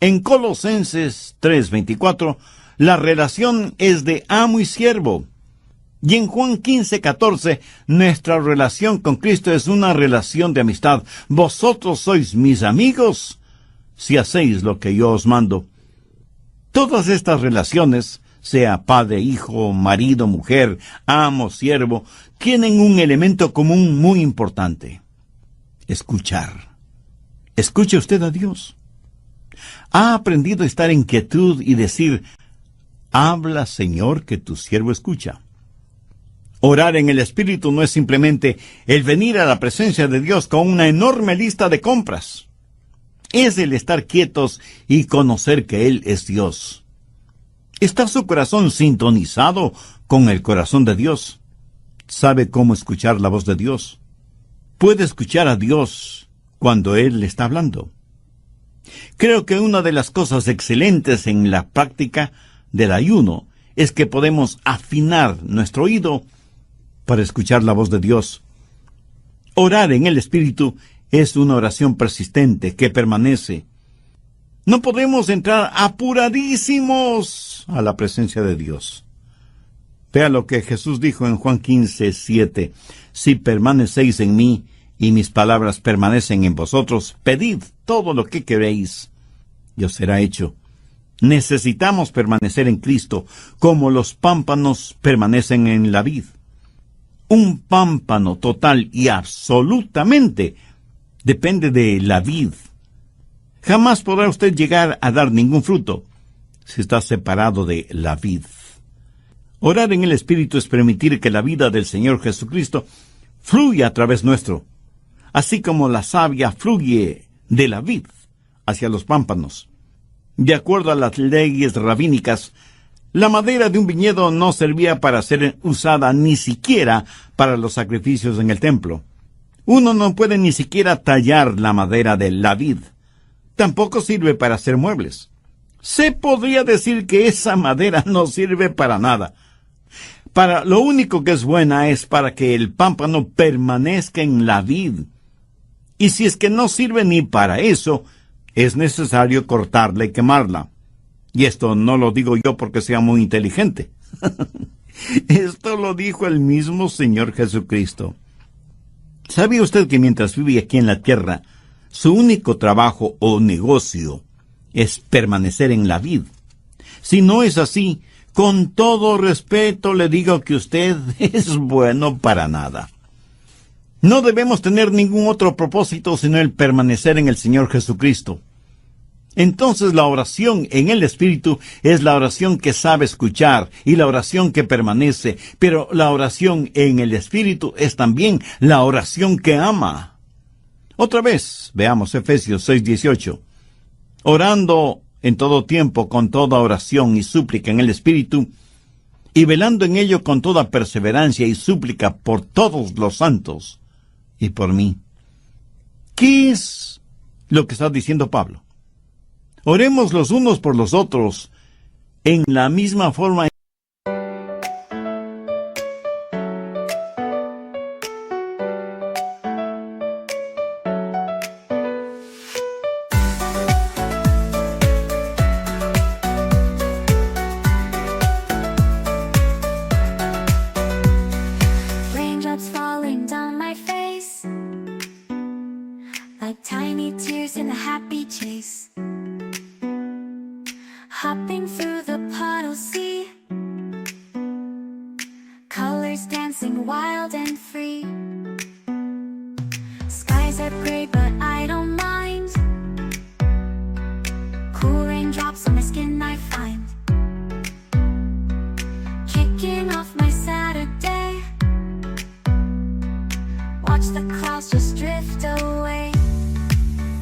En Colosenses 3:24, la relación es de amo y siervo. Y en Juan 15:14, nuestra relación con Cristo es una relación de amistad. Vosotros sois mis amigos si hacéis lo que yo os mando. Todas estas relaciones, sea padre, hijo, marido, mujer, amo, siervo, tienen un elemento común muy importante: escuchar. ¿Escucha usted a Dios? ¿Ha aprendido a estar en quietud y decir: habla, Señor, que tu siervo escucha? Orar en el Espíritu no es simplemente el venir a la presencia de Dios con una enorme lista de compras. Es el estar quietos y conocer que Él es Dios. ¿Está su corazón sintonizado con el corazón de Dios? ¿Sabe cómo escuchar la voz de Dios? ¿Puede escuchar a Dios cuando Él le está hablando? Creo que una de las cosas excelentes en la práctica del ayuno es que podemos afinar nuestro oído para escuchar la voz de Dios. Orar en el Espíritu es una oración persistente que permanece. No podemos entrar apuradísimos a la presencia de Dios. Vea lo que Jesús dijo en Juan 15:7. Si permanecéis en mí y mis palabras permanecen en vosotros, pedid todo lo que queréis y os será hecho. Necesitamos permanecer en Cristo como los pámpanos permanecen en la vid. Un pámpano total y absolutamente depende de la vid. Jamás podrá usted llegar a dar ningún fruto si está separado de la vid. Orar en el Espíritu es permitir que la vida del Señor Jesucristo fluya a través nuestro, así como la savia fluye de la vid hacia los pámpanos. De acuerdo a las leyes rabínicas, la madera de un viñedo no servía para ser usada ni siquiera para los sacrificios en el templo. Uno no puede ni siquiera tallar la madera de la vid. Tampoco sirve para hacer muebles. Se podría decir que esa madera no sirve para nada. Para lo único que es buena es para que el pámpano permanezca en la vid. Y si es que no sirve ni para eso, es necesario cortarla y quemarla. Y esto no lo digo yo porque sea muy inteligente. Esto lo dijo el mismo Señor Jesucristo. ¿Sabía usted que mientras vive aquí en la tierra, su único trabajo o negocio es permanecer en la vid? Si no es así, con todo respeto le digo que usted es bueno para nada. No debemos tener ningún otro propósito sino el permanecer en el Señor Jesucristo. Entonces la oración en el Espíritu es la oración que sabe escuchar y la oración que permanece, pero la oración en el Espíritu es también la oración que ama. Otra vez, veamos Efesios 6:18. Orando en todo tiempo con toda oración y súplica en el Espíritu, y velando en ello con toda perseverancia y súplica por todos los santos y por mí. ¿Qué es lo que está diciendo Pablo? Oremos los unos por los otros en la misma forma. Raindrops falling down my face, like tiny tears in a happy chase. Hopping through the puddle sea, colors dancing wild and free. Skies are gray but I don't mind. Cool raindrops on my skin I find. Kicking off my Saturday, watch the clouds just drift away.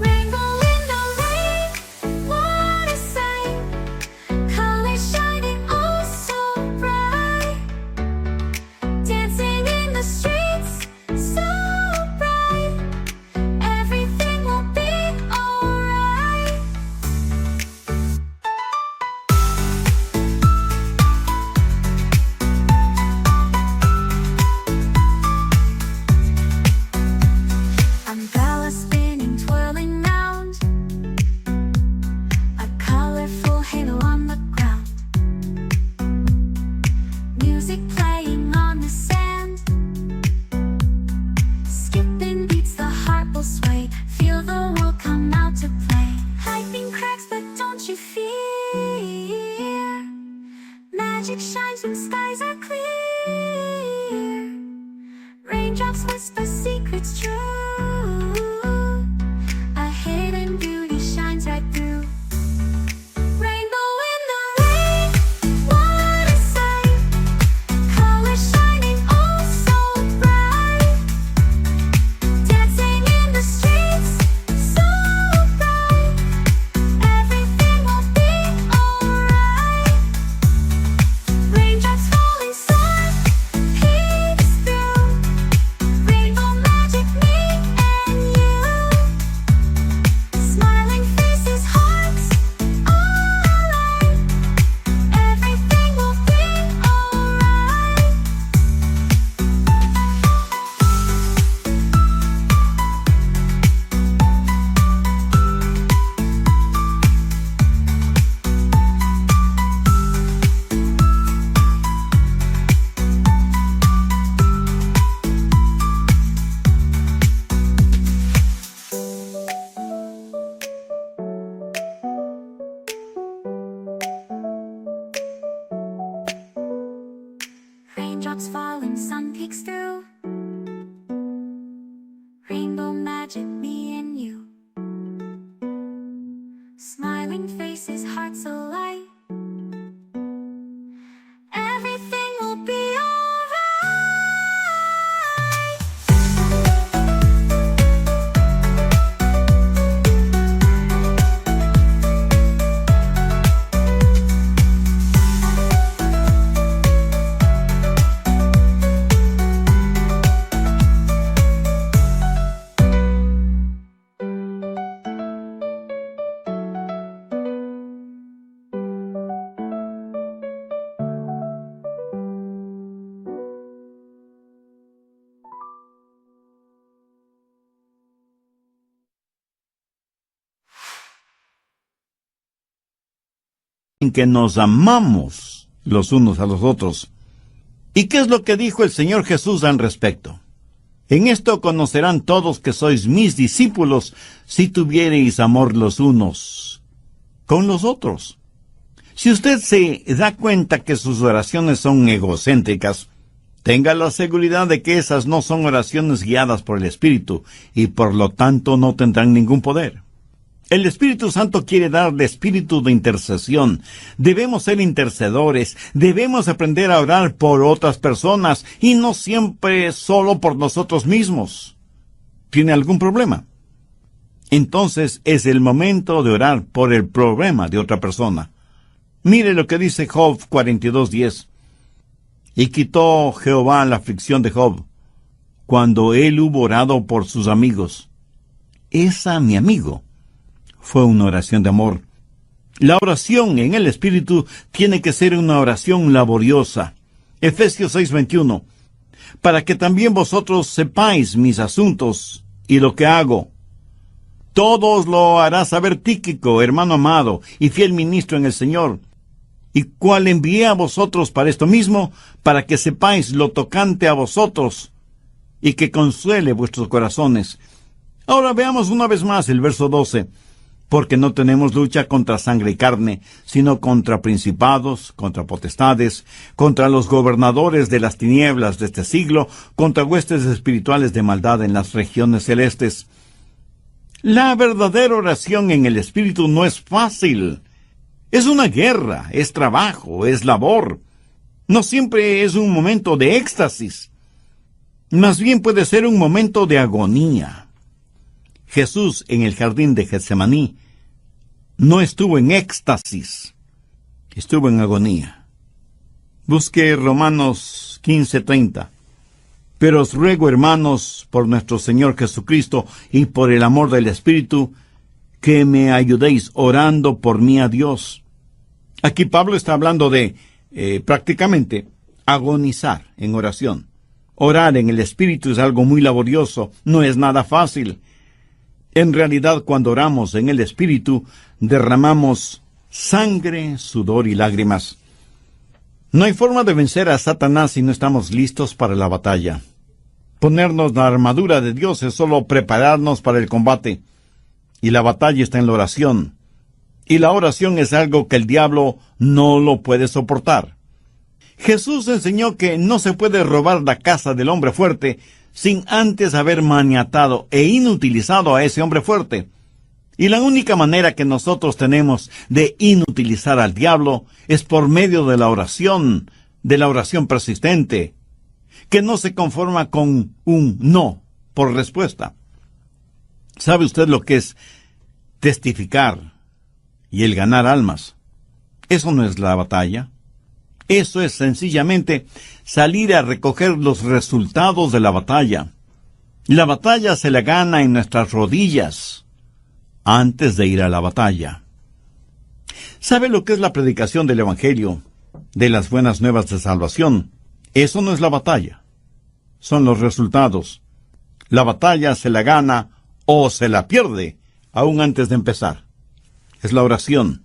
Rainbow in the rain, what a sight. Colors shining oh so bright. Dancing in the streets, so bright. Everything will be alright. Umbrella spinning, twirling round, a colorful halo on the ground. Music playing on the sand, skipping beats, the heart will sway. Feel the world come out to play. Lightning cracks but don't you fear, magic shines when skies are clear. Raindrops whisper secrets true, a hidden beauty shines right through. Rainbow in the rain, what a sight. Colors shining oh so bright. Dancing in the streets, so bright. Everything will be alright. Raindrops falling soft, peeks through. Rainbow magic me morning sun peeks through. Rainbow magic, me and you. Smiling faces, hearts alight. Everything will be alright. En que nos amamos los unos a los otros. ¿Y qué es lo que dijo el Señor Jesús al respecto? En esto conocerán todos que sois mis discípulos, si tuviereis amor los unos con los otros. Si usted se da cuenta que sus oraciones son egocéntricas, tenga la seguridad de que esas no son oraciones guiadas por el Espíritu, y por lo tanto no tendrán ningún poder. El Espíritu Santo quiere darle espíritu de intercesión. Debemos ser intercedores, debemos aprender a orar por otras personas, y no siempre solo por nosotros mismos. ¿Tiene algún problema? Entonces es el momento de orar por el problema de otra persona. Mire lo que dice Job 42:10. Y quitó Jehová la aflicción de Job, cuando él hubo orado por sus amigos. Esa, mi amigo, fue una oración de amor. La oración en el Espíritu tiene que ser una oración laboriosa. Efesios 6:21. Para que también vosotros sepáis mis asuntos y lo que hago. Todo os lo hará saber Tíquico, hermano amado y fiel ministro en el Señor, y cual envié a vosotros para esto mismo, para que sepáis lo tocante a vosotros, y que consuele vuestros corazones. Ahora veamos una vez más el verso 12. Porque no tenemos lucha contra sangre y carne, sino contra principados, contra potestades, contra los gobernadores de las tinieblas de este siglo, contra huestes espirituales de maldad en las regiones celestes. La verdadera oración en el Espíritu no es fácil. Es una guerra, es trabajo, es labor. No siempre es un momento de éxtasis. Más bien puede ser un momento de agonía. Jesús en el jardín de Getsemaní no estuvo en éxtasis, estuvo en agonía. Busque Romanos 15:30. Pero os ruego, hermanos, por nuestro Señor Jesucristo y por el amor del Espíritu, que me ayudéis orando por mí a Dios. Aquí Pablo está hablando de, prácticamente, agonizar en oración. Orar en el Espíritu es algo muy laborioso, no es nada fácil. En realidad, cuando oramos en el Espíritu, derramamos sangre, sudor y lágrimas. No hay forma de vencer a Satanás si no estamos listos para la batalla. Ponernos la armadura de Dios es solo prepararnos para el combate. Y la batalla está en la oración. Y la oración es algo que el diablo no lo puede soportar. Jesús enseñó que no se puede robar la casa del hombre fuerte sin antes haber maniatado e inutilizado a ese hombre fuerte. Y la única manera que nosotros tenemos de inutilizar al diablo es por medio de la oración persistente, que no se conforma con un no por respuesta. ¿Sabe usted lo que es testificar y el ganar almas? Eso no es la batalla. Eso es sencillamente salir a recoger los resultados de la batalla. La batalla se la gana en nuestras rodillas antes de ir a la batalla. ¿Sabe lo que es la predicación del Evangelio, de las buenas nuevas de salvación? Eso no es la batalla. Son los resultados. La batalla se la gana o se la pierde aún antes de empezar. Es la oración.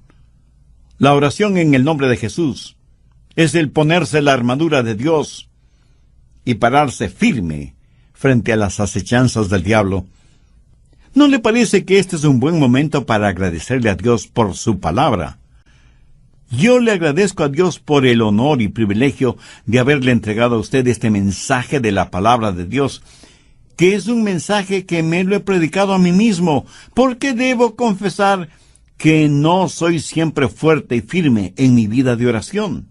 La oración en el nombre de Jesús es el ponerse la armadura de Dios y pararse firme frente a las acechanzas del diablo. ¿No le parece que este es un buen momento para agradecerle a Dios por su palabra? Yo le agradezco a Dios por el honor y privilegio de haberle entregado a usted este mensaje de la palabra de Dios, que es un mensaje que me lo he predicado a mí mismo, porque debo confesar que no soy siempre fuerte y firme en mi vida de oración.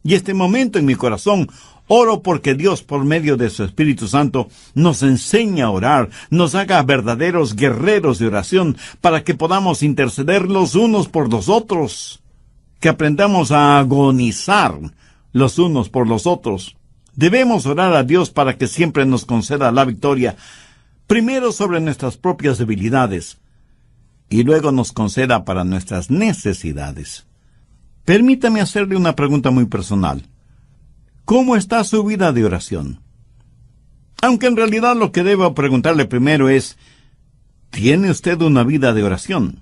Y este momento en mi corazón oro porque Dios, por medio de su Espíritu Santo, nos enseña a orar, nos haga verdaderos guerreros de oración, para que podamos interceder los unos por los otros, que aprendamos a agonizar los unos por los otros. Debemos orar a Dios para que siempre nos conceda la victoria, primero sobre nuestras propias debilidades, y luego nos conceda para nuestras necesidades. Permítame hacerle una pregunta muy personal. ¿Cómo está su vida de oración? Aunque en realidad lo que debo preguntarle primero es, ¿tiene usted una vida de oración?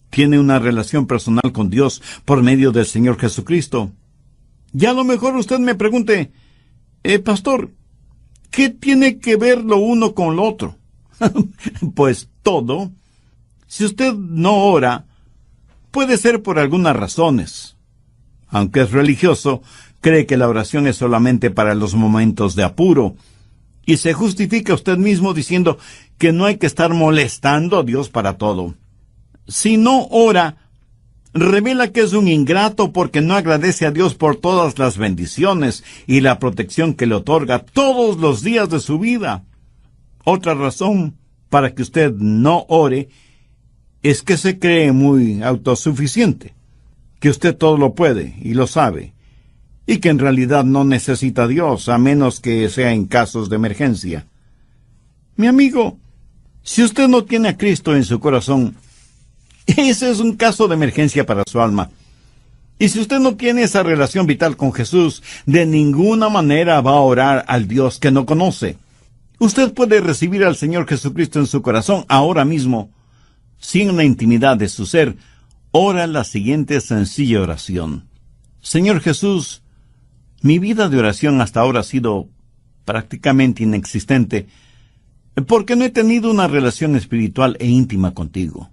¿Tiene una relación personal con Dios por medio del Señor Jesucristo? Y a lo mejor usted me pregunte, pastor, ¿qué tiene que ver lo uno con lo otro? Pues todo. Si usted no ora, puede ser por algunas razones. Aunque es religioso, cree que la oración es solamente para los momentos de apuro, y se justifica usted mismo diciendo que no hay que estar molestando a Dios para todo. Si no ora, revela que es un ingrato porque no agradece a Dios por todas las bendiciones y la protección que le otorga todos los días de su vida. Otra razón para que usted no ore es que se cree muy autosuficiente, que usted todo lo puede y lo sabe, y que en realidad no necesita a Dios, a menos que sea en casos de emergencia. Mi amigo, si usted no tiene a Cristo en su corazón, ese es un caso de emergencia para su alma. Y si usted no tiene esa relación vital con Jesús, de ninguna manera va a orar al Dios que no conoce. Usted puede recibir al Señor Jesucristo en su corazón ahora mismo. Sin la intimidad de su ser, ora la siguiente sencilla oración. Señor Jesús, mi vida de oración hasta ahora ha sido prácticamente inexistente, porque no he tenido una relación espiritual e íntima contigo.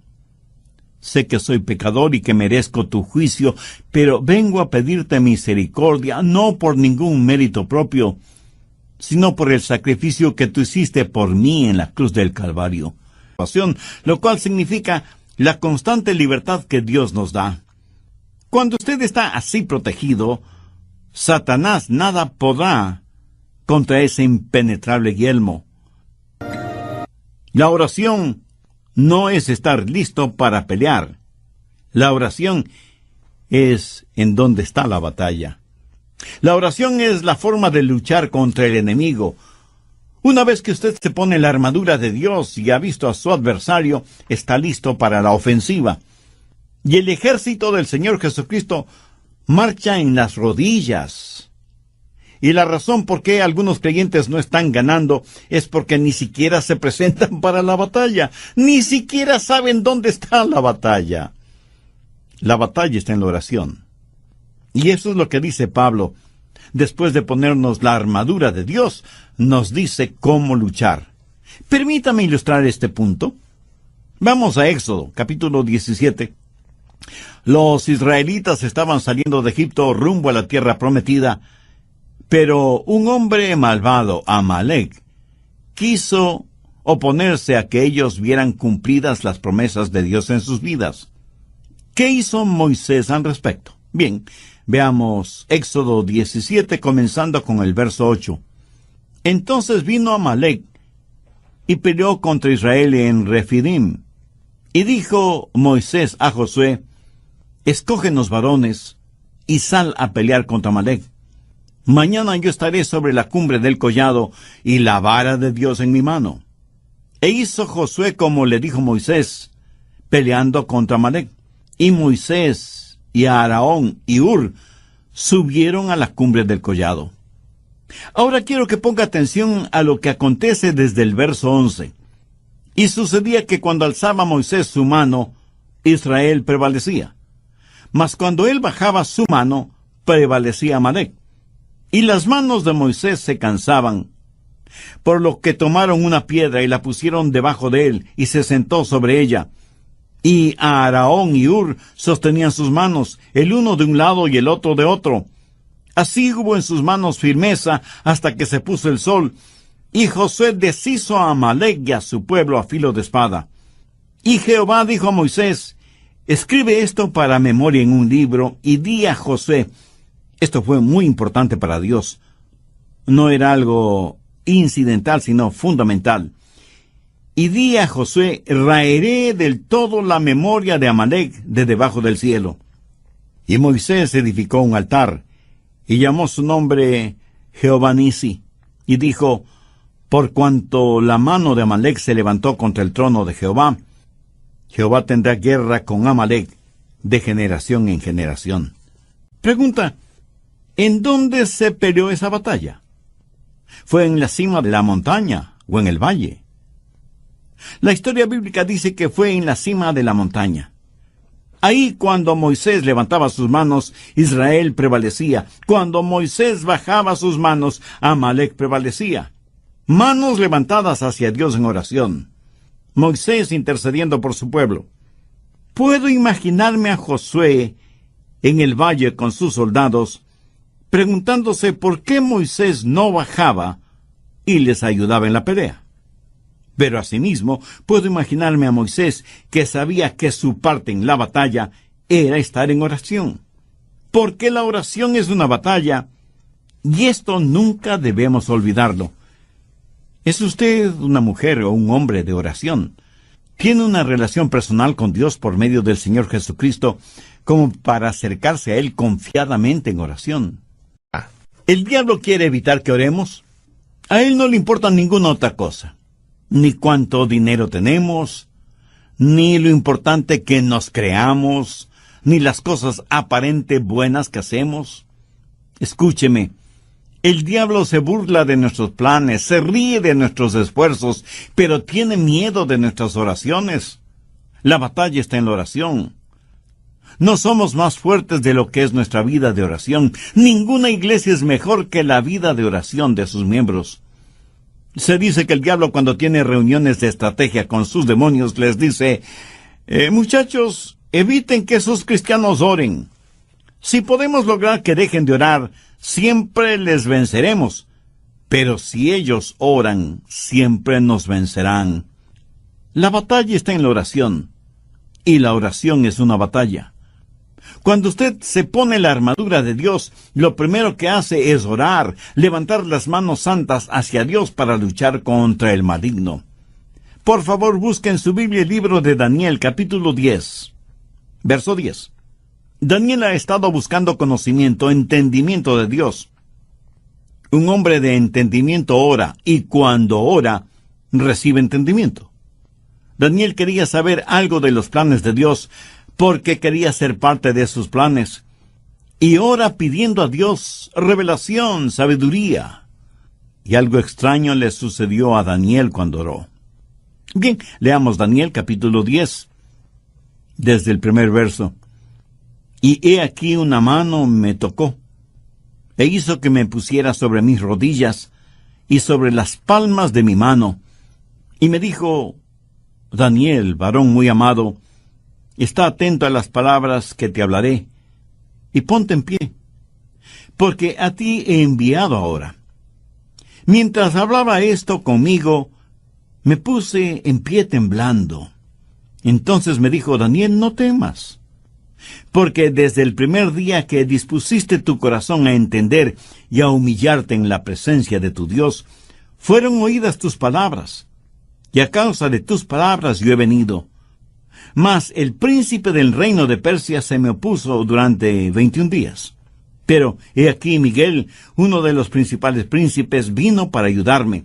Sé que soy pecador y que merezco tu juicio, pero vengo a pedirte misericordia, no por ningún mérito propio, sino por el sacrificio que tú hiciste por mí en la cruz del Calvario. Lo cual significa la constante libertad que Dios nos da. Cuando usted está así protegido, Satanás nada podrá contra ese impenetrable yelmo. La oración no es estar listo para pelear. La oración es en donde está la batalla. La oración es la forma de luchar contra el enemigo. Una vez que usted se pone la armadura de Dios y ha visto a su adversario, está listo para la ofensiva. Y el ejército del Señor Jesucristo marcha en las rodillas. Y la razón por qué algunos creyentes no están ganando es porque ni siquiera se presentan para la batalla. Ni siquiera saben dónde está la batalla. La batalla está en la oración. Y eso es lo que dice Pablo. Después de ponernos la armadura de Dios, nos dice cómo luchar. Permítame ilustrar este punto. Vamos a Éxodo, capítulo 17. Los israelitas estaban saliendo de Egipto rumbo a la tierra prometida, pero un hombre malvado, Amalek, quiso oponerse a que ellos vieran cumplidas las promesas de Dios en sus vidas. ¿Qué hizo Moisés al respecto? Bien, veamos Éxodo 17, comenzando con el verso 8. Entonces vino Amalek y peleó contra Israel en Refidim. Y dijo Moisés a Josué, escógenos varones y sal a pelear contra Amalek. Mañana yo estaré sobre la cumbre del collado y la vara de Dios en mi mano. E hizo Josué como le dijo Moisés, peleando contra Amalek. Y Moisés y Aarón y Hur subieron a la cumbre del collado. Ahora quiero que ponga atención a lo que acontece desde el verso 11. Y sucedía que cuando alzaba Moisés su mano, Israel prevalecía. Mas cuando él bajaba su mano, prevalecía Amalek. Y las manos de Moisés se cansaban, por lo que tomaron una piedra y la pusieron debajo de él, y se sentó sobre ella. y Aarón y Hur sostenían sus manos, el uno de un lado y el otro de otro. Así hubo en sus manos firmeza hasta que se puso el sol, y Josué deshizo a Amalec y a su pueblo a filo de espada. Y Jehová dijo a Moisés: escribe esto para memoria en un libro, y di a Josué. Esto fue muy importante para Dios. No era algo incidental, sino fundamental. Y di a Josué: raeré del todo la memoria de Amalec de debajo del cielo. Y Moisés edificó un altar, y llamó su nombre Jehová Nisi, y dijo: por cuanto la mano de Amalec se levantó contra el trono de Jehová, Jehová tendrá guerra con Amalec de generación en generación. Pregunta: ¿en dónde se peleó esa batalla? ¿Fue en la cima de la montaña o en el valle? La historia bíblica dice que fue en la cima de la montaña. Ahí, cuando Moisés levantaba sus manos, Israel prevalecía. Cuando Moisés bajaba sus manos, Amalec prevalecía. Manos levantadas hacia Dios en oración. Moisés intercediendo por su pueblo. Puedo imaginarme a Josué en el valle con sus soldados, preguntándose por qué Moisés no bajaba y les ayudaba en la pelea. Pero asimismo, puedo imaginarme a Moisés, que sabía que su parte en la batalla era estar en oración. Porque la oración es una batalla, y esto nunca debemos olvidarlo. ¿Es usted una mujer o un hombre de oración? ¿Tiene una relación personal con Dios por medio del Señor Jesucristo como para acercarse a Él confiadamente en oración? ¿El diablo quiere evitar que oremos? A él no le importa ninguna otra cosa. Ni cuánto dinero tenemos, ni lo importante que nos creamos, ni las cosas aparente buenas que hacemos. Escúcheme, el diablo se burla de nuestros planes, se ríe de nuestros esfuerzos, pero tiene miedo de nuestras oraciones. La batalla está en la oración. No somos más fuertes de lo que es nuestra vida de oración. Ninguna iglesia es mejor que la vida de oración de sus miembros. Se dice que el diablo, cuando tiene reuniones de estrategia con sus demonios, les dice: muchachos, eviten que esos cristianos oren. Si podemos lograr que dejen de orar, siempre les venceremos. Pero si ellos oran, siempre nos vencerán. La batalla está en la oración, y la oración es una batalla. Cuando usted se pone la armadura de Dios, lo primero que hace es orar, levantar las manos santas hacia Dios para luchar contra el maligno. Por favor, busque en su Biblia el libro de Daniel, capítulo 10, verso 10. Daniel ha estado buscando conocimiento, entendimiento de Dios. Un hombre de entendimiento ora, y cuando ora, recibe entendimiento. Daniel quería saber algo de los planes de Dios, porque quería ser parte de sus planes. Y ora pidiendo a Dios revelación, sabiduría. Y algo extraño le sucedió a Daniel cuando oró. Bien, leamos Daniel capítulo 10, desde el primer verso. Y he aquí una mano me tocó, e hizo que me pusiera sobre mis rodillas y sobre las palmas de mi mano, y me dijo: Daniel, varón muy amado, está atento a las palabras que te hablaré, y ponte en pie, porque a ti he enviado ahora. Mientras hablaba esto conmigo, me puse en pie temblando. Entonces me dijo: Daniel, no temas, porque desde el primer día que dispusiste tu corazón a entender y a humillarte en la presencia de tu Dios, fueron oídas tus palabras, y a causa de tus palabras yo he venido. Mas el príncipe del reino de Persia se me opuso durante 21 días. Pero he aquí Miguel, uno de los principales príncipes, vino para ayudarme,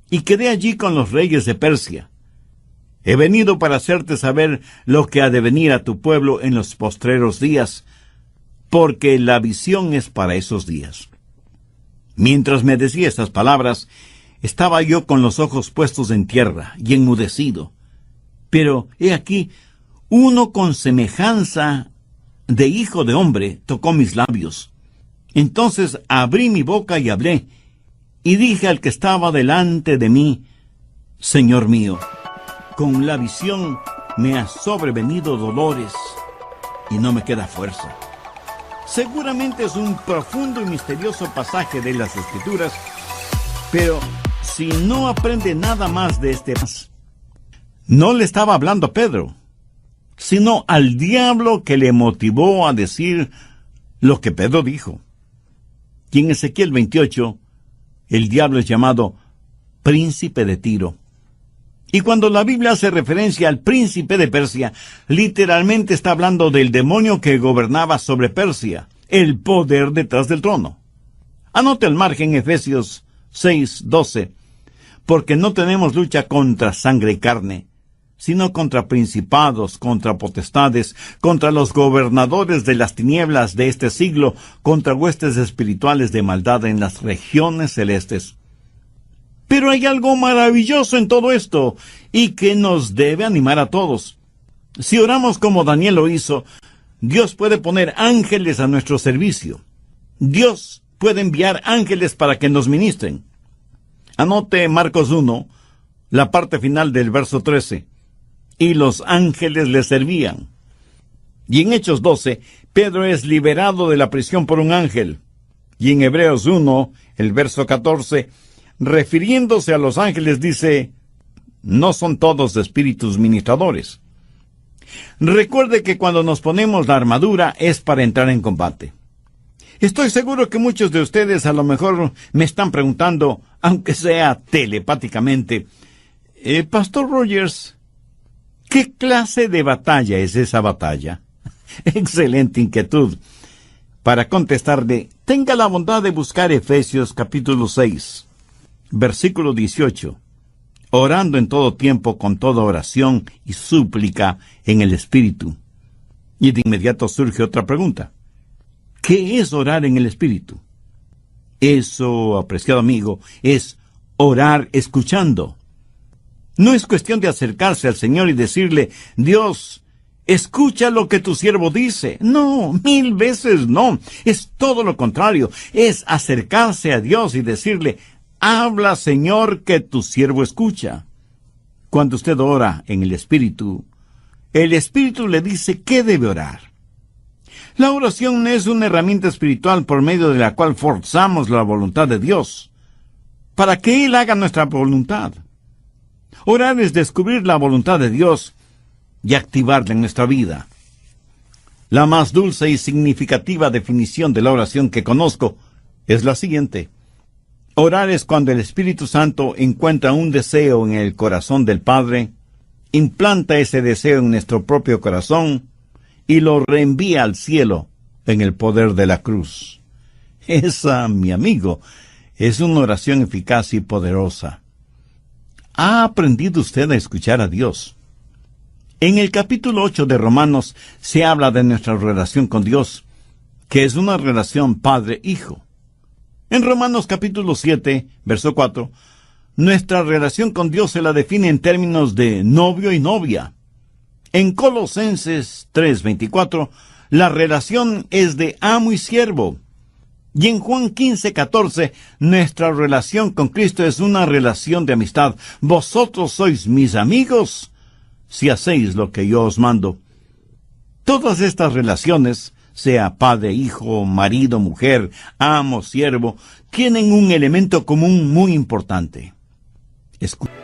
y quedé allí con los reyes de Persia. He venido para hacerte saber lo que ha de venir a tu pueblo en los postreros días, porque la visión es para esos días. Mientras me decía estas palabras, estaba yo con los ojos puestos en tierra y enmudecido. Pero he aquí, uno con semejanza de hijo de hombre tocó mis labios. Entonces abrí mi boca y hablé, y dije al que estaba delante de mí: Señor mío, con la visión me ha sobrevenido dolores y no me queda fuerza. Seguramente es un profundo y misterioso pasaje de las Escrituras, pero si no aprende nada más de este pasaje, no le estaba hablando a Pedro, sino al diablo que le motivó a decir lo que Pedro dijo. Y en Ezequiel 28, el diablo es llamado príncipe de Tiro. Y cuando la Biblia hace referencia al príncipe de Persia, literalmente está hablando del demonio que gobernaba sobre Persia, el poder detrás del trono. Anote al margen Efesios 6:12, porque no tenemos lucha contra sangre y carne, sino contra principados, contra potestades, contra los gobernadores de las tinieblas de este siglo, contra huestes espirituales de maldad en las regiones celestes. Pero hay algo maravilloso en todo esto, y que nos debe animar a todos. Si oramos como Daniel lo hizo, Dios puede poner ángeles a nuestro servicio. Dios puede enviar ángeles para que nos ministren. Anote Marcos 1, la parte final del verso 13. Y los ángeles le servían. Y en Hechos 12, Pedro es liberado de la prisión por un ángel. Y en Hebreos 1, el verso 14, refiriéndose a los ángeles, dice, no son todos espíritus ministradores. Recuerde que cuando nos ponemos la armadura es para entrar en combate. Estoy seguro que muchos de ustedes a lo mejor me están preguntando, aunque sea telepáticamente, Pastor Rogers, ¿qué clase de batalla es esa batalla? Excelente inquietud. Para contestarle, tenga la bondad de buscar Efesios capítulo 6, versículo 18. Orando en todo tiempo con toda oración y súplica en el Espíritu. Y de inmediato surge otra pregunta. ¿Qué es orar en el Espíritu? Eso, apreciado amigo, es orar escuchando. No es cuestión de acercarse al Señor y decirle, Dios, escucha lo que tu siervo dice. No, 1000 veces no. Es todo lo contrario. Es acercarse a Dios y decirle, habla, Señor, que tu siervo escucha. Cuando usted ora en el Espíritu le dice qué debe orar. La oración es una herramienta espiritual por medio de la cual forzamos la voluntad de Dios, para que Él haga nuestra voluntad. Orar es descubrir la voluntad de Dios y activarla en nuestra vida. La más dulce y significativa definición de la oración que conozco es la siguiente. Orar es cuando el Espíritu Santo encuentra un deseo en el corazón del Padre, implanta ese deseo en nuestro propio corazón y lo reenvía al cielo en el poder de la cruz. Esa, mi amigo, es una oración eficaz y poderosa. ¿Ha aprendido usted a escuchar a Dios? En el capítulo 8 de Romanos se habla de nuestra relación con Dios, que es una relación padre-hijo. En Romanos capítulo 7, verso 4, nuestra relación con Dios se la define en términos de novio y novia. En Colosenses 3:24, la relación es de amo y siervo. Y en Juan 15:14, nuestra relación con Cristo es una relación de amistad. Vosotros sois mis amigos, si hacéis lo que yo os mando. Todas estas relaciones, sea padre, hijo, marido, mujer, amo, siervo, tienen un elemento común muy importante. Escucha.